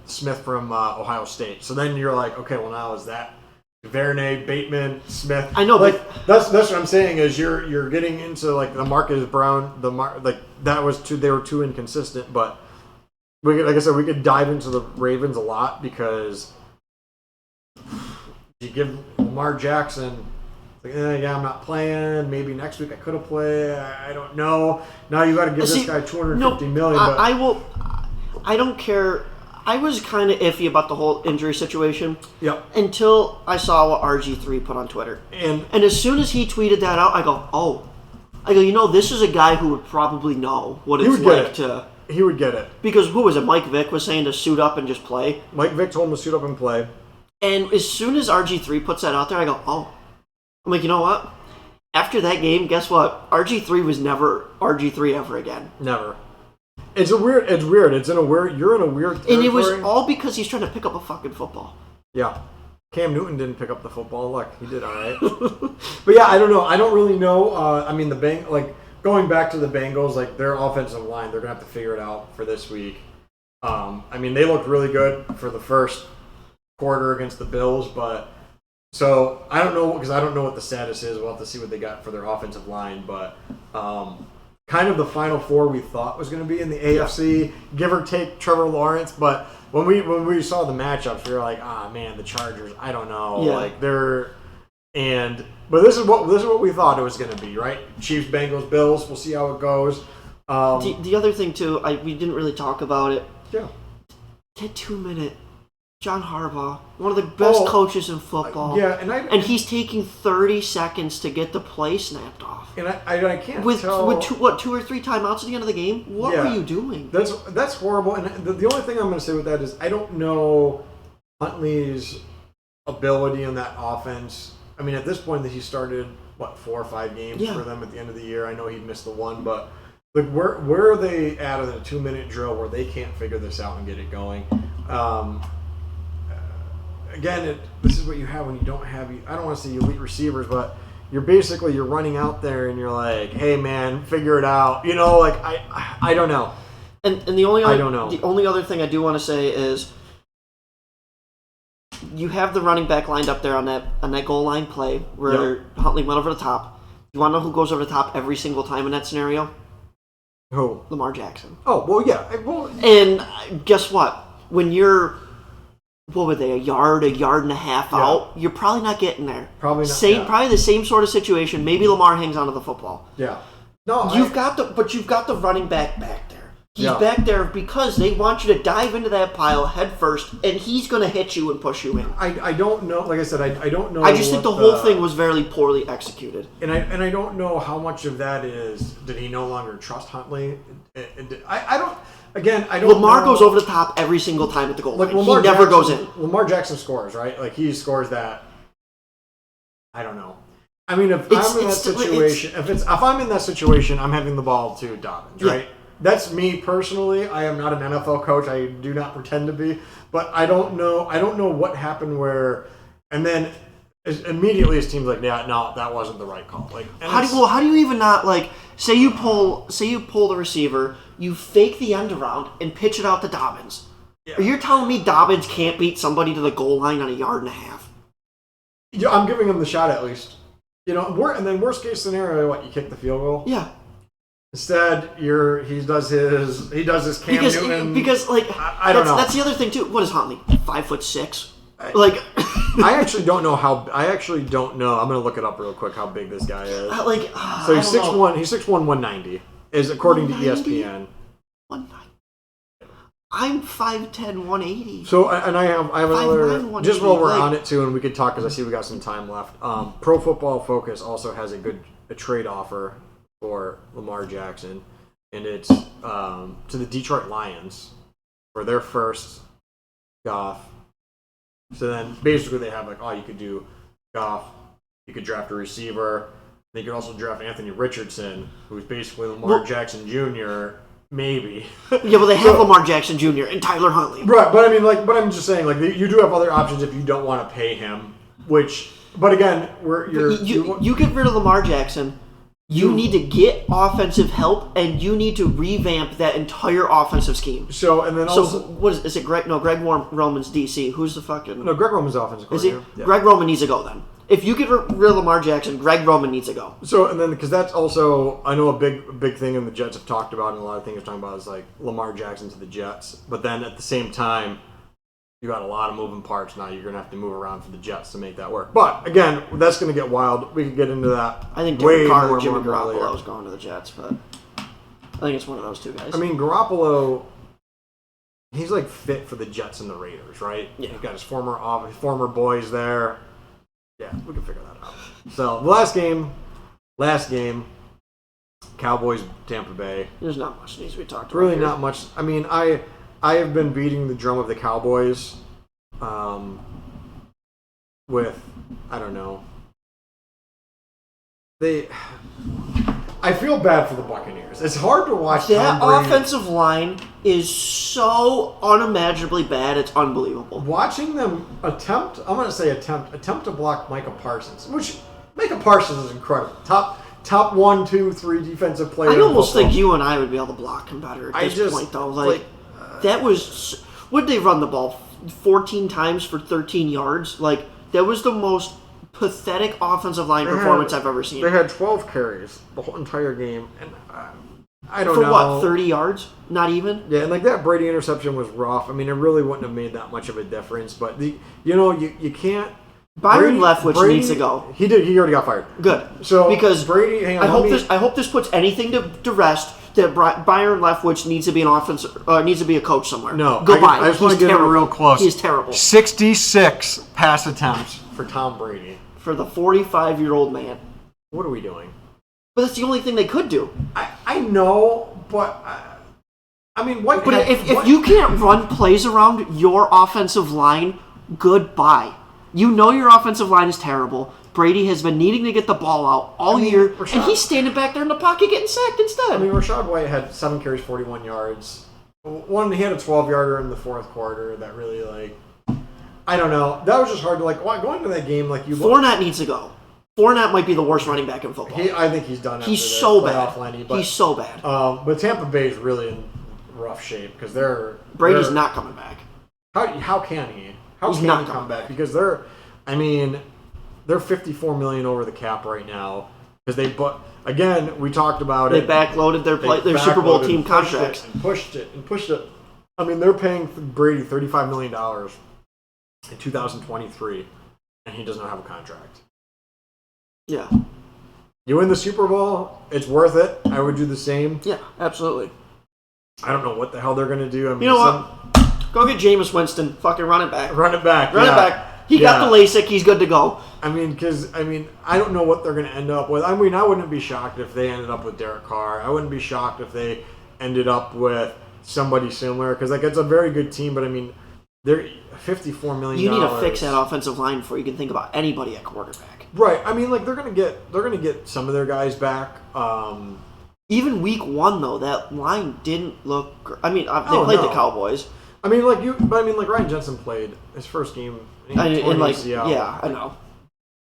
Smith from Ohio State. So then you're like, okay, well now is that Duvernay, Bateman, Smith? I know, but that's what I'm saying is you're getting into the Marcus Brown, that was too. They were too inconsistent, but like I said, we could dive into the Ravens a lot because you give Lamar Jackson, like, yeah, I'm not playing. Maybe next week I could have played. I don't know. Now you got to give this guy $250 million. But I don't care. I was kind of iffy about the whole injury situation. Yep. Until I saw what RG3 put on Twitter, and as soon as he tweeted that out, I go, oh. This is a guy who would probably know what it's like to. He would get it. Because who was it? Mike Vick was saying to suit up and just play. Mike Vick told him to suit up and play. And as soon as RG3 puts that out there, I go, oh. I'm like, you know what? After that game, guess what? RG3 was never RG3 ever again. Never. It's weird. You're in a weird territory. And it was all because he's trying to pick up a fucking football. Yeah. Cam Newton didn't pick up the football. Look, he did all right. But yeah, I don't know. I don't really know. Going back to the Bengals, their offensive line, they're going to have to figure it out for this week. They looked really good for the first quarter against the Bills, but so I don't know because I don't know what the status is. We'll have to see what they got for their offensive line, but kind of the final four we thought was going to be in the AFC, give or take Trevor Lawrence, but when we saw the matchups, we were like, man, the Chargers, I don't know. Yeah. But this is what we thought it was going to be, right? Chiefs, Bengals, Bills. We'll see how it goes. The other thing too, we didn't really talk about it. Yeah. That 2-minute John Harbaugh, one of the best coaches in football. And he's taking 30 seconds to get the play snapped off. And I can't with tell. With 2 or 3 timeouts at the end of the game. What were you doing? That's horrible. And the only thing I'm going to say with that is I don't know Huntley's ability in that offense. At this point that he started 4 or 5 games for them at the end of the year. I know he missed the one, but where are they at in a 2-minute drill where they can't figure this out and get it going? Again, this is what you have when you don't have. I don't want to say elite receivers, but you're running out there and you're like, hey man, figure it out. I don't know. And the only other thing I do want to say is you have the running back lined up there on that goal line play where Huntley went over the top. You want to know who goes over the top every single time in that scenario? Who? Lamar Jackson. Oh, well, yeah. And guess what? When you're, what were they, a yard and a half out, you're probably not getting there. Probably not. Probably the same sort of situation. Maybe Lamar hangs onto the football. Yeah. No, you've got the running back there. He's back there because they want you to dive into that pile head first, and he's going to hit you and push you in. I don't know. Like I said, I don't know. I just think the whole thing was very poorly executed. And I don't know how much of that is, did he no longer trust Huntley? I don't. Again, I don't. Lamar goes over the top every single time at the goal line. He never goes in. Lamar Jackson scores, right? Like he scores that. I don't know. If I'm in that situation, I'm having the ball to Dobbins, right? That's me personally. I am not an NFL coach. I do not pretend to be, but I don't know. I don't know what happened where, and then immediately his team's like, yeah, no, that wasn't the right call. How do you even not say you pull the receiver, you fake the end around and pitch it out to Dobbins. Yeah. You're telling me Dobbins can't beat somebody to the goal line on a yard and a half? Yeah, I'm giving him the shot at least. And then worst case scenario, you kick the field goal? Yeah. Instead, he does his Cam Newton. Because I don't know. That's the other thing too. What is Huntley? 5'6"? I actually don't know how. I'm gonna look it up real quick how big this guy is. So he's 6'1". He's 6'1", 190 is according to ESPN. 190. I'm 5'10", 180. So and I have another. Just while we're on it too, and we could talk because I see we got some time left. Pro Football Focus also has a trade offer for Lamar Jackson, and it's to the Detroit Lions for their first Goff. So then basically they have you could do Goff, you could draft a receiver, they could also draft Anthony Richardson, who's basically Lamar Jackson Jr. Maybe. Yeah, but they have Lamar Jackson Jr. and Tyler Huntley. Right, but I'm just saying you do have other options if you don't want to pay him. But again, you get rid of Lamar Jackson. You need to get offensive help, and you need to revamp that entire offensive scheme. What is it? Greg Roman's DC. Who's the fucking? No, Greg Roman's offensive coordinator. Is he? Yeah. Greg Roman needs to go then. If you get rid of Lamar Jackson, Greg Roman needs to go. So, and then, because that's also, I know a big thing in the Jets have talked about, and a lot of things are talking about is like Lamar Jackson to the Jets. But then at the same time, you got a lot of moving parts now. You're going to have to move around for the Jets to make that work. But again, that's going to get wild. We can get into that. I think Derek Carr or Jimmy Garoppolo is going to the Jets, but I think it's one of those two guys. I mean, Garoppolo, he's like fit for the Jets and the Raiders, right? Yeah. He's got his former boys there. Yeah, we can figure that out. So, the last game, Cowboys, Tampa Bay. There's not much needs to be talked about. Really not much. I mean, I have been beating the drum of the Cowboys with, I don't know. I feel bad for the Buccaneers. It's hard to watch that offensive line is so unimaginably bad, it's unbelievable. Watching them attempt to block Micah Parsons, which Micah Parsons is incredible. Top 1, 2, 3 defensive player. I almost think you and I would be able to block him better at this point, though. That was... Would they run the ball 14 times for 13 yards? Like, that was the most pathetic offensive line performance I've ever seen. They had 12 carries the whole entire game, and I don't know. For what, 30 yards? Not even? Yeah, and like that Brady interception was rough. I mean, it really wouldn't have made that much of a difference, but you can't... Byron Leftwich needs to go. He did. He already got fired. Good. So because Brady, hang on, I hope this puts anything to rest. That Byron Leftwich needs to be needs to be a coach somewhere. No, goodbye. I just want to get him real close. He's terrible. 66 pass attempts for Tom Brady. For the 45-year-old man. What are we doing? But that's the only thing they could do. I know, but I mean, what? But if you can't run plays around your offensive line, goodbye. You know your offensive line is terrible. Brady has been needing to get the ball out all year, and he's standing back there in the pocket getting sacked instead. I mean, Rachaad White had 7 carries, 41 yards. He had a 12-yarder in the fourth quarter that really, I don't know. That was just hard to, going to that game, Fournette needs to go. Fournette might be the worst running back in football. I think he's done. He's so bad. He's so bad. But Tampa Bay is really in rough shape because Brady's not coming back. How can he? How can he come back? Because they're $54 million over the cap right now because again, we talked about it. They backloaded their Super Bowl team contracts and pushed it. I mean, they're paying Brady $35 million in 2023, and he does not have a contract. Yeah. You win the Super Bowl, it's worth it. I would do the same. Yeah, absolutely. I don't know what the hell they're going to do. I mean, you know what? Go get Jameis Winston. Fucking run it back. Run it back. He got the LASIK. He's good to go. I mean, I don't know what they're going to end up with. I mean, I wouldn't be shocked if they ended up with Derek Carr. I wouldn't be shocked if they ended up with somebody similar because it's a very good team. But I mean, they're $54 million. You need to fix that offensive line before you can think about anybody at quarterback. Right. I mean, they're going to get some of their guys back. Even week 1 though, that line didn't look. I mean, they played the Cowboys. I mean, Ryan Jensen played his first game. I know.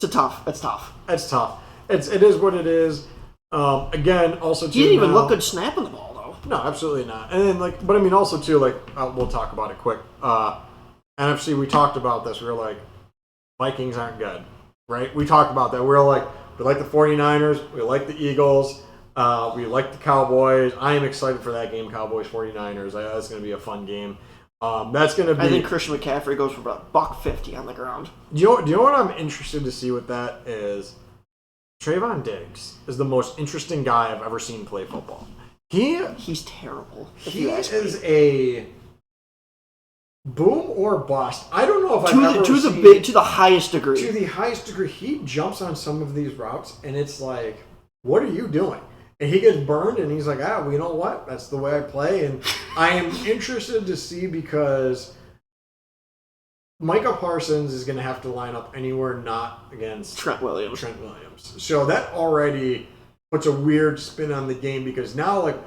It's tough. It's tough. It is what it is. Again, also too. He didn't even look good snapping the ball though. No, absolutely not. And then but I mean, also too, we'll talk about it quick. NFC, we talked about this. We were like, Vikings aren't good, right? We talked about that. We were like, we like the 49ers. We like the Eagles. We like the Cowboys. I am excited for that game, Cowboys 49ers. That's going to be a fun game. That's going to be. I think Christian McCaffrey goes for about $150 on the ground. Do you know what I'm interested to see with that is? Trayvon Diggs is the most interesting guy I've ever seen play football. He's terrible. He is a boom or bust. I don't know if I've ever seen to the highest degree. To the highest degree, he jumps on some of these routes, and it's like, what are you doing? And he gets burned, and he's like, well, you know what? That's the way I play. And I am interested to see because Micah Parsons is going to have to line up anywhere not against Trent Williams. So that already puts a weird spin on the game because now you're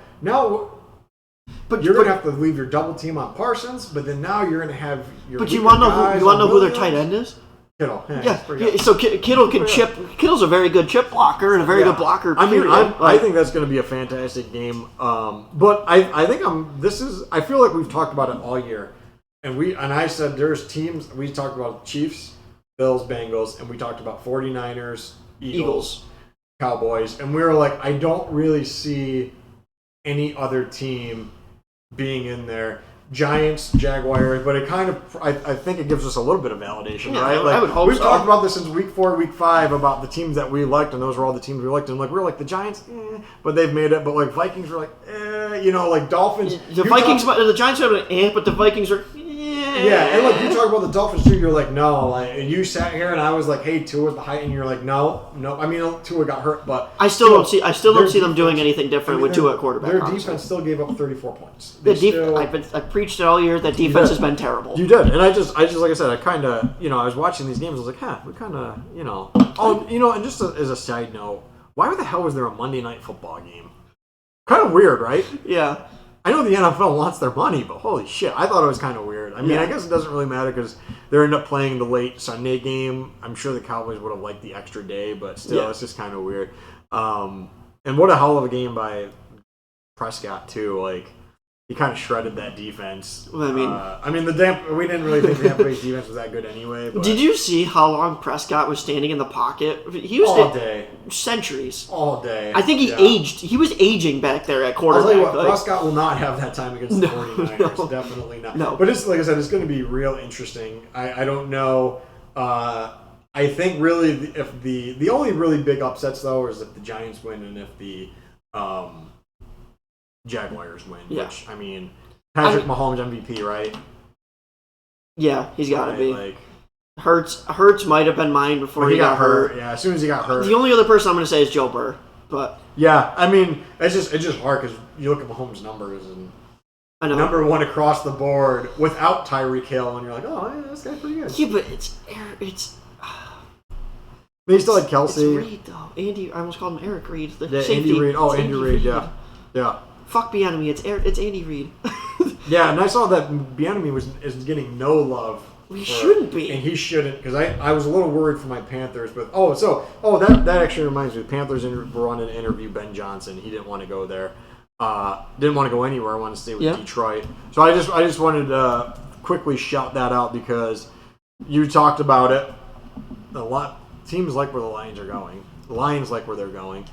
going to have to leave your double team on Parsons, but then now you're going to have your. But you want to know who their tight end is? Kittle. Yeah. So Kittle can chip. Kittle's a very good chip blocker and a very good blocker. I mean, I think that's going to be a fantastic game. But I think I feel like we've talked about it all year, and I said there's teams. We talked about Chiefs. Bills, Bengals, and we talked about 49ers, Eagles, Cowboys, and we were like, I don't really see any other team being in there. Giants, Jaguars, but it kind of, I think it gives us a little bit of validation, right? Like, I would hope we've talked about this since week 4, week 5 about the teams that we liked, and those were all the teams we liked. And like we were like the Giants, but they've made it. But like Vikings were like, like Dolphins. The Giants are but the Vikings are. Yeah, and like you talk about the Dolphins too, you're like, no. Like you sat here and I was like, hey, Tua's the height, and you're like, no. I mean, Tua got hurt, but I still don't see them doing anything different with Tua at quarterback. Their defense still gave up 34 points. I preached it all year. That defense has been terrible. You did, and I just like I said, I kind of, I was watching these games. I was like, we kind of, and just as a side note, why the hell was there a Monday Night Football game? Kind of weird, right? Yeah. I know the NFL wants their money, but holy shit, I thought it was kind of weird. I mean, I guess it doesn't really matter because they end up playing the late Sunday game. I'm sure the Cowboys would have liked the extra day, but still, it's just kind of weird. And what a hell of a game by Prescott, too. Like, he kind of shredded that defense. Well, we didn't really think the Tampa Bay's defense was that good anyway. But did you see how long Prescott was standing in the pocket? He was all day. Centuries. All day. I think he aged. He was aging back there at quarterback. I'll tell you what, Prescott will not have that time against the 49ers. No. Definitely not. No. But it's like I said, it's going to be real interesting. I don't know. I think really if the only really big upsets though is if the Giants win and if the Jaguars win, which, I mean, Patrick Mahomes MVP, right? Yeah, he's got to be. Like, Hurts might have been mine before he got hurt. Yeah, as soon as he got hurt. The only other person I'm going to say is Joe Burr, but... Yeah, I mean, it's just hard because you look at Mahomes' numbers and I know. Number 1 across the board without Tyreek Hill, and you're like, oh, yeah, this guy's pretty good. Yeah, but He still had Kelsey. It's Reed, though. Andy, I almost called him Eric Reed. Andy Reid. Oh, Andy Reid, yeah. Yeah. Fuck Bieniemy, it's Andy Reid. Yeah, and I saw that Bieniemy is getting no love. He shouldn't be. And he shouldn't, because I was a little worried for my Panthers. But that actually reminds me. The Panthers were on an interview Ben Johnson. He didn't want to go there. Didn't want to go anywhere. I wanted to stay with Detroit. So I just wanted to quickly shout that out because you talked about it. Teams like where the Lions are going. The Lions like where they're going.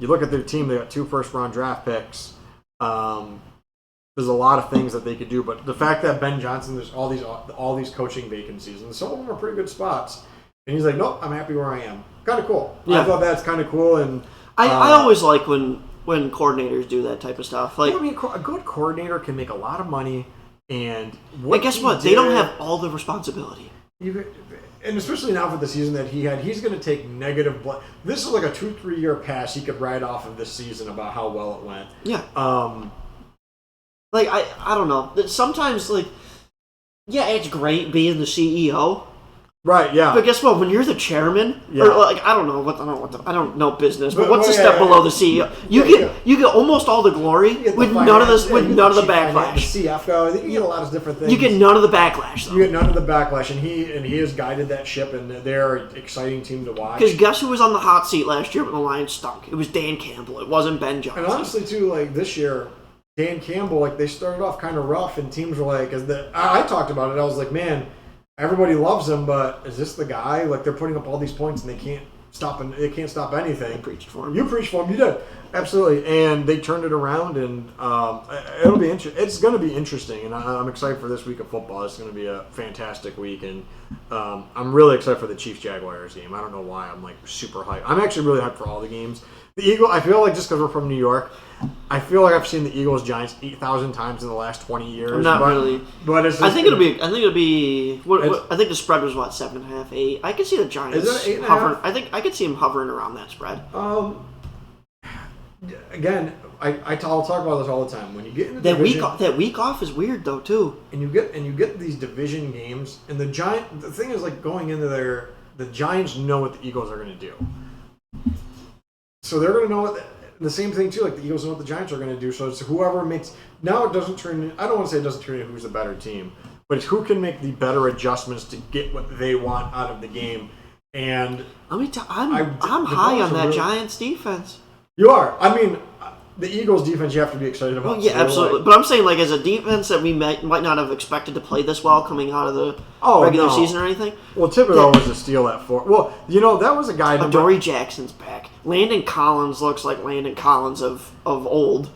You look at their team. They got 2 first-round draft picks. There's a lot of things that they could do, but the fact that Ben Johnson, there's all these coaching vacancies, and some of them are pretty good spots, and he's like, nope, I'm happy where I am. Kind of cool. Yeah. I thought that's kind of cool, and I always like when coordinators do that type of stuff. Like, I mean, a good coordinator can make a lot of money, and guess what? They don't have all the responsibility. And especially now for the season that he's going to take negative blood. This is like a 2-3 year pass he could ride off of this season about how well it went. Yeah. Like, I don't know. Sometimes, like, yeah, it's great being the CEO. Right, yeah. But guess what? When you're the chairman, or like, I don't know business, but what's a step below the CEO? You get almost all the glory with none of the backlash. The CFO, you get a lot of different things. You get none of the backlash, though. You get none of the backlash, and he has guided that ship, and they're an exciting team to watch. Because guess who was on the hot seat last year when the Lions stunk? It was Dan Campbell. It wasn't Ben Johnson. And honestly, too, like this year, Dan Campbell, like they started off kind of rough, and teams were like, I talked about it. I was like, man, everybody loves him, but is this the guy? Like they're putting up all these points, and they can't stop anything. I preached for him. You preached for him. You did, absolutely, and they turned it around, and it'll be It's going to be interesting, and I'm excited for this week of football. It's going to be a fantastic week, and I'm really excited for the Chiefs-Jaguars game. I don't know why I'm like super hyped. I'm actually really hyped for all the games. The I feel like just because we're from New York, I feel like I've seen the Eagles-Giants 8,000 times in the last 20 years. Really, but it's just, I think it'll be. I think the spread was 7.5, 8. I could see the Giants. Is it 8.5? Hovering. I think I could see them hovering around that spread. Again, I'll talk about this all the time. When you get into that week off is weird though too. And you get these division games, and the thing is like going into there, the Giants know what the Eagles are going to do. So they're going to know the same thing too. Like the Eagles know what the Giants are going to do. So it's whoever makes. Now it doesn't turn. I don't want to say it doesn't turn into who's the better team, but it's who can make the better adjustments to get what they want out of the game. And let me tell. I'm high on that Giants defense. You are. I mean, the Eagles' defense you have to be excited about. Well, yeah, absolutely. But I'm saying, like, as a defense that we might not have expected to play this well coming out of the regular season or anything. Well, Thibodeau was a steal at 4. Well, that was a guy... Adoree Jackson's back. Landon Collins looks like Landon Collins of old.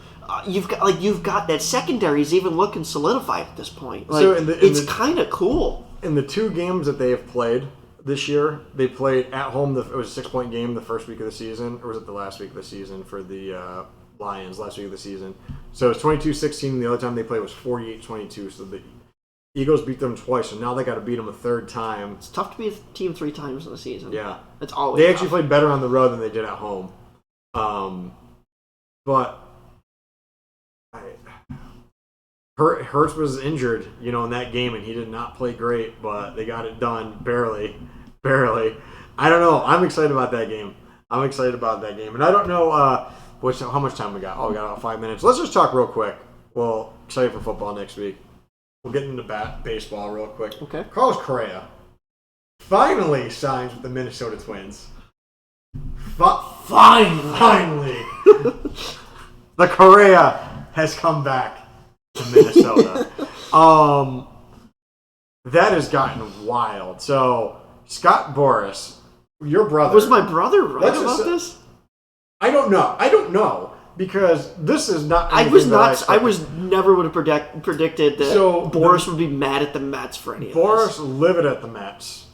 You've got that secondary's even looking solidified at this point. Like, so it's kind of cool. In the 2 games that they have played this year, they played at home. It was a 6-point game the first week of the season, or was it the last week of the season for the Lions last week of the season? So it was 22-16. The other time they played was 48-22. So the Eagles beat them twice, so now they got to beat them a third time. It's tough to beat a team 3 times in the season. Yeah, it's always. They actually played better on the road than they did at home. But Hurts was injured, in that game, and he did not play great, but they got it done barely. I don't know. I'm excited about that game. And I don't know how much time we got. Oh, we got about 5 minutes. Let's just talk real quick. Well, excited for football next week. We'll get into baseball real quick. Okay. Carlos Correa finally signs with the Minnesota Twins. Finally. The Correa has come back to Minnesota. That has gotten wild. So, Scott Boras, your brother... Was my brother right about this? I don't know. Because this is not... I never would have predicted that Boras would be mad at the Mets for any of this. Boras livid at the Mets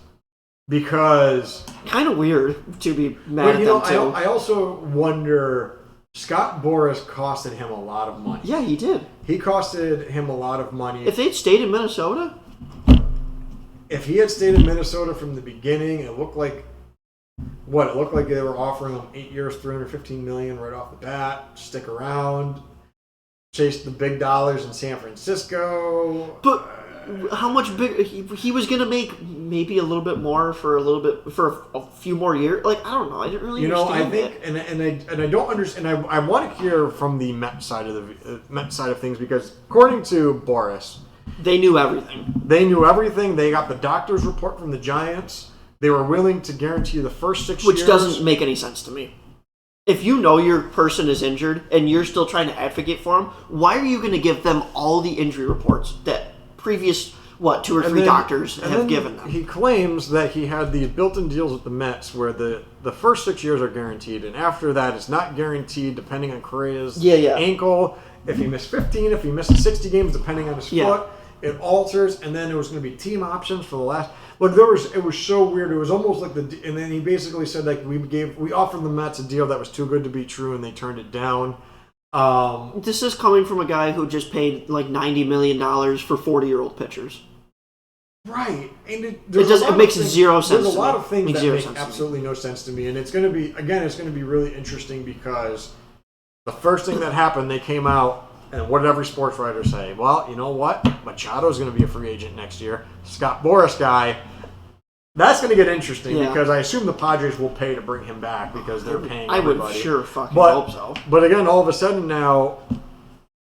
because... Kind of weird to be mad at them, too. I also wonder... Scott Boras costed him a lot of money. Yeah, he did. He costed him a lot of money. If they'd stayed in Minnesota? If he had stayed in Minnesota from the beginning, it looked like they were offering him 8 years, $315 million right off the bat. Stick around, chase the big dollars in San Francisco. But how much bigger? He was going to make maybe a little bit more for a few more years. Like, I don't know. I didn't really understand I think, and I don't understand. I want to hear from the Met side of things because according to Boras, they knew everything. They got the doctor's report from the Giants. They were willing to guarantee the first 6 years. Which doesn't make any sense to me. If you know your person is injured and you're still trying to advocate for them, why are you going to give them all the injury reports that previous, 2 or 3 doctors have given them? He claims that he had these built-in deals with the Mets where the first 6 years are guaranteed, and after that it's not guaranteed depending on Correa's ankle. If he missed 15, if he missed 60 games depending on his foot, it alters, and then there was going to be team options for the last... Look, it was so weird. It was almost like and then he basically said like we offered the Mets a deal that was too good to be true, and they turned it down. This is coming from a guy who just paid like $90 million for 40-year-old pitchers. Right, and it makes zero sense. There's a lot of things that make absolutely no sense to me, and it's going to be really interesting because the first thing that happened, they came out. And what did every sports writer say? Well, you know what? Machado's going to be a free agent next year. Scott Boras guy, that's going to get interesting because I assume the Padres will pay to bring him back because they're paying everybody. I would sure fucking hope so. But again, all of a sudden now,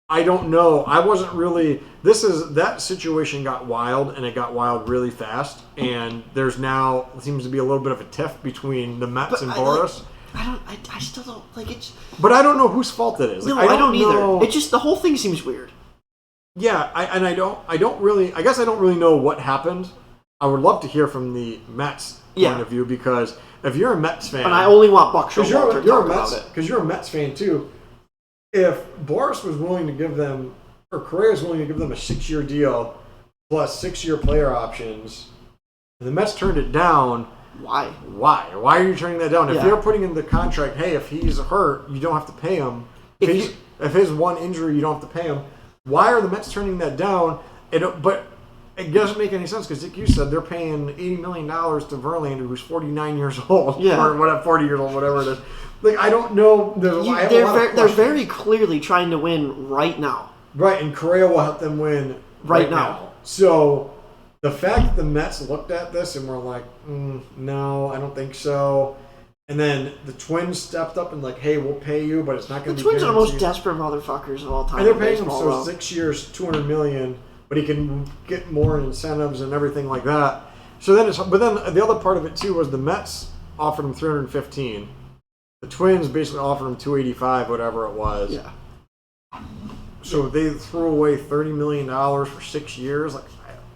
I don't know. I wasn't really... That situation got wild, and it got wild really fast. And there's now, seems to be a little bit of a tiff between the Mets and Boras. I still don't like it. But I don't know whose fault it is. No, I don't either. It just the whole thing seems weird. Yeah, I don't really. I guess I don't really know what happened. I would love to hear from the Mets point of view because if you're a Mets fan, and I only want Buck Showalter to talk about it because you're a Mets fan too. If Boras was willing to give them, or Correa was willing to give them a 6-year deal plus 6-year player options, and the Mets turned it down. Why? Why are you turning that down? If they're putting in the contract, hey, if he's hurt, you don't have to pay him. If his one injury, you don't have to pay him. Why are the Mets turning that down? But it doesn't make any sense because, like you said, they're paying $80 million to Verlander, who's 49 years old, or whatever, 40 years old, whatever it is. Like, I don't know. They're very clearly trying to win right now. Right, and Correa will help them win right now. So the fact that the Mets looked at this and were like, no, I don't think so. And then the Twins stepped up and like, hey, we'll pay you, but it's not going to be guaranteed. The Twins are the most desperate motherfuckers of all time. And they're paying him 6 years, $200 million, but he can get more incentives and everything like that. So then, but then the other part of it too was the Mets offered him $315. The Twins basically offered him $285, whatever it was. Yeah. So they threw away $30 million for 6 years. Like,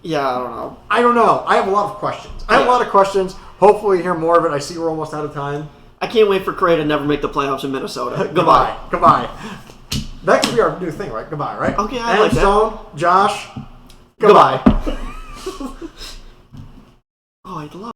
yeah, I don't know. I don't know. I have a lot of questions. Hopefully, hear more of it. I see we're almost out of time. I can't wait for Correa to never make the playoffs in Minnesota. Goodbye. That could be our new thing, right? Goodbye, right? Okay, I like that. Stone, Josh, goodbye. Oh, I'd love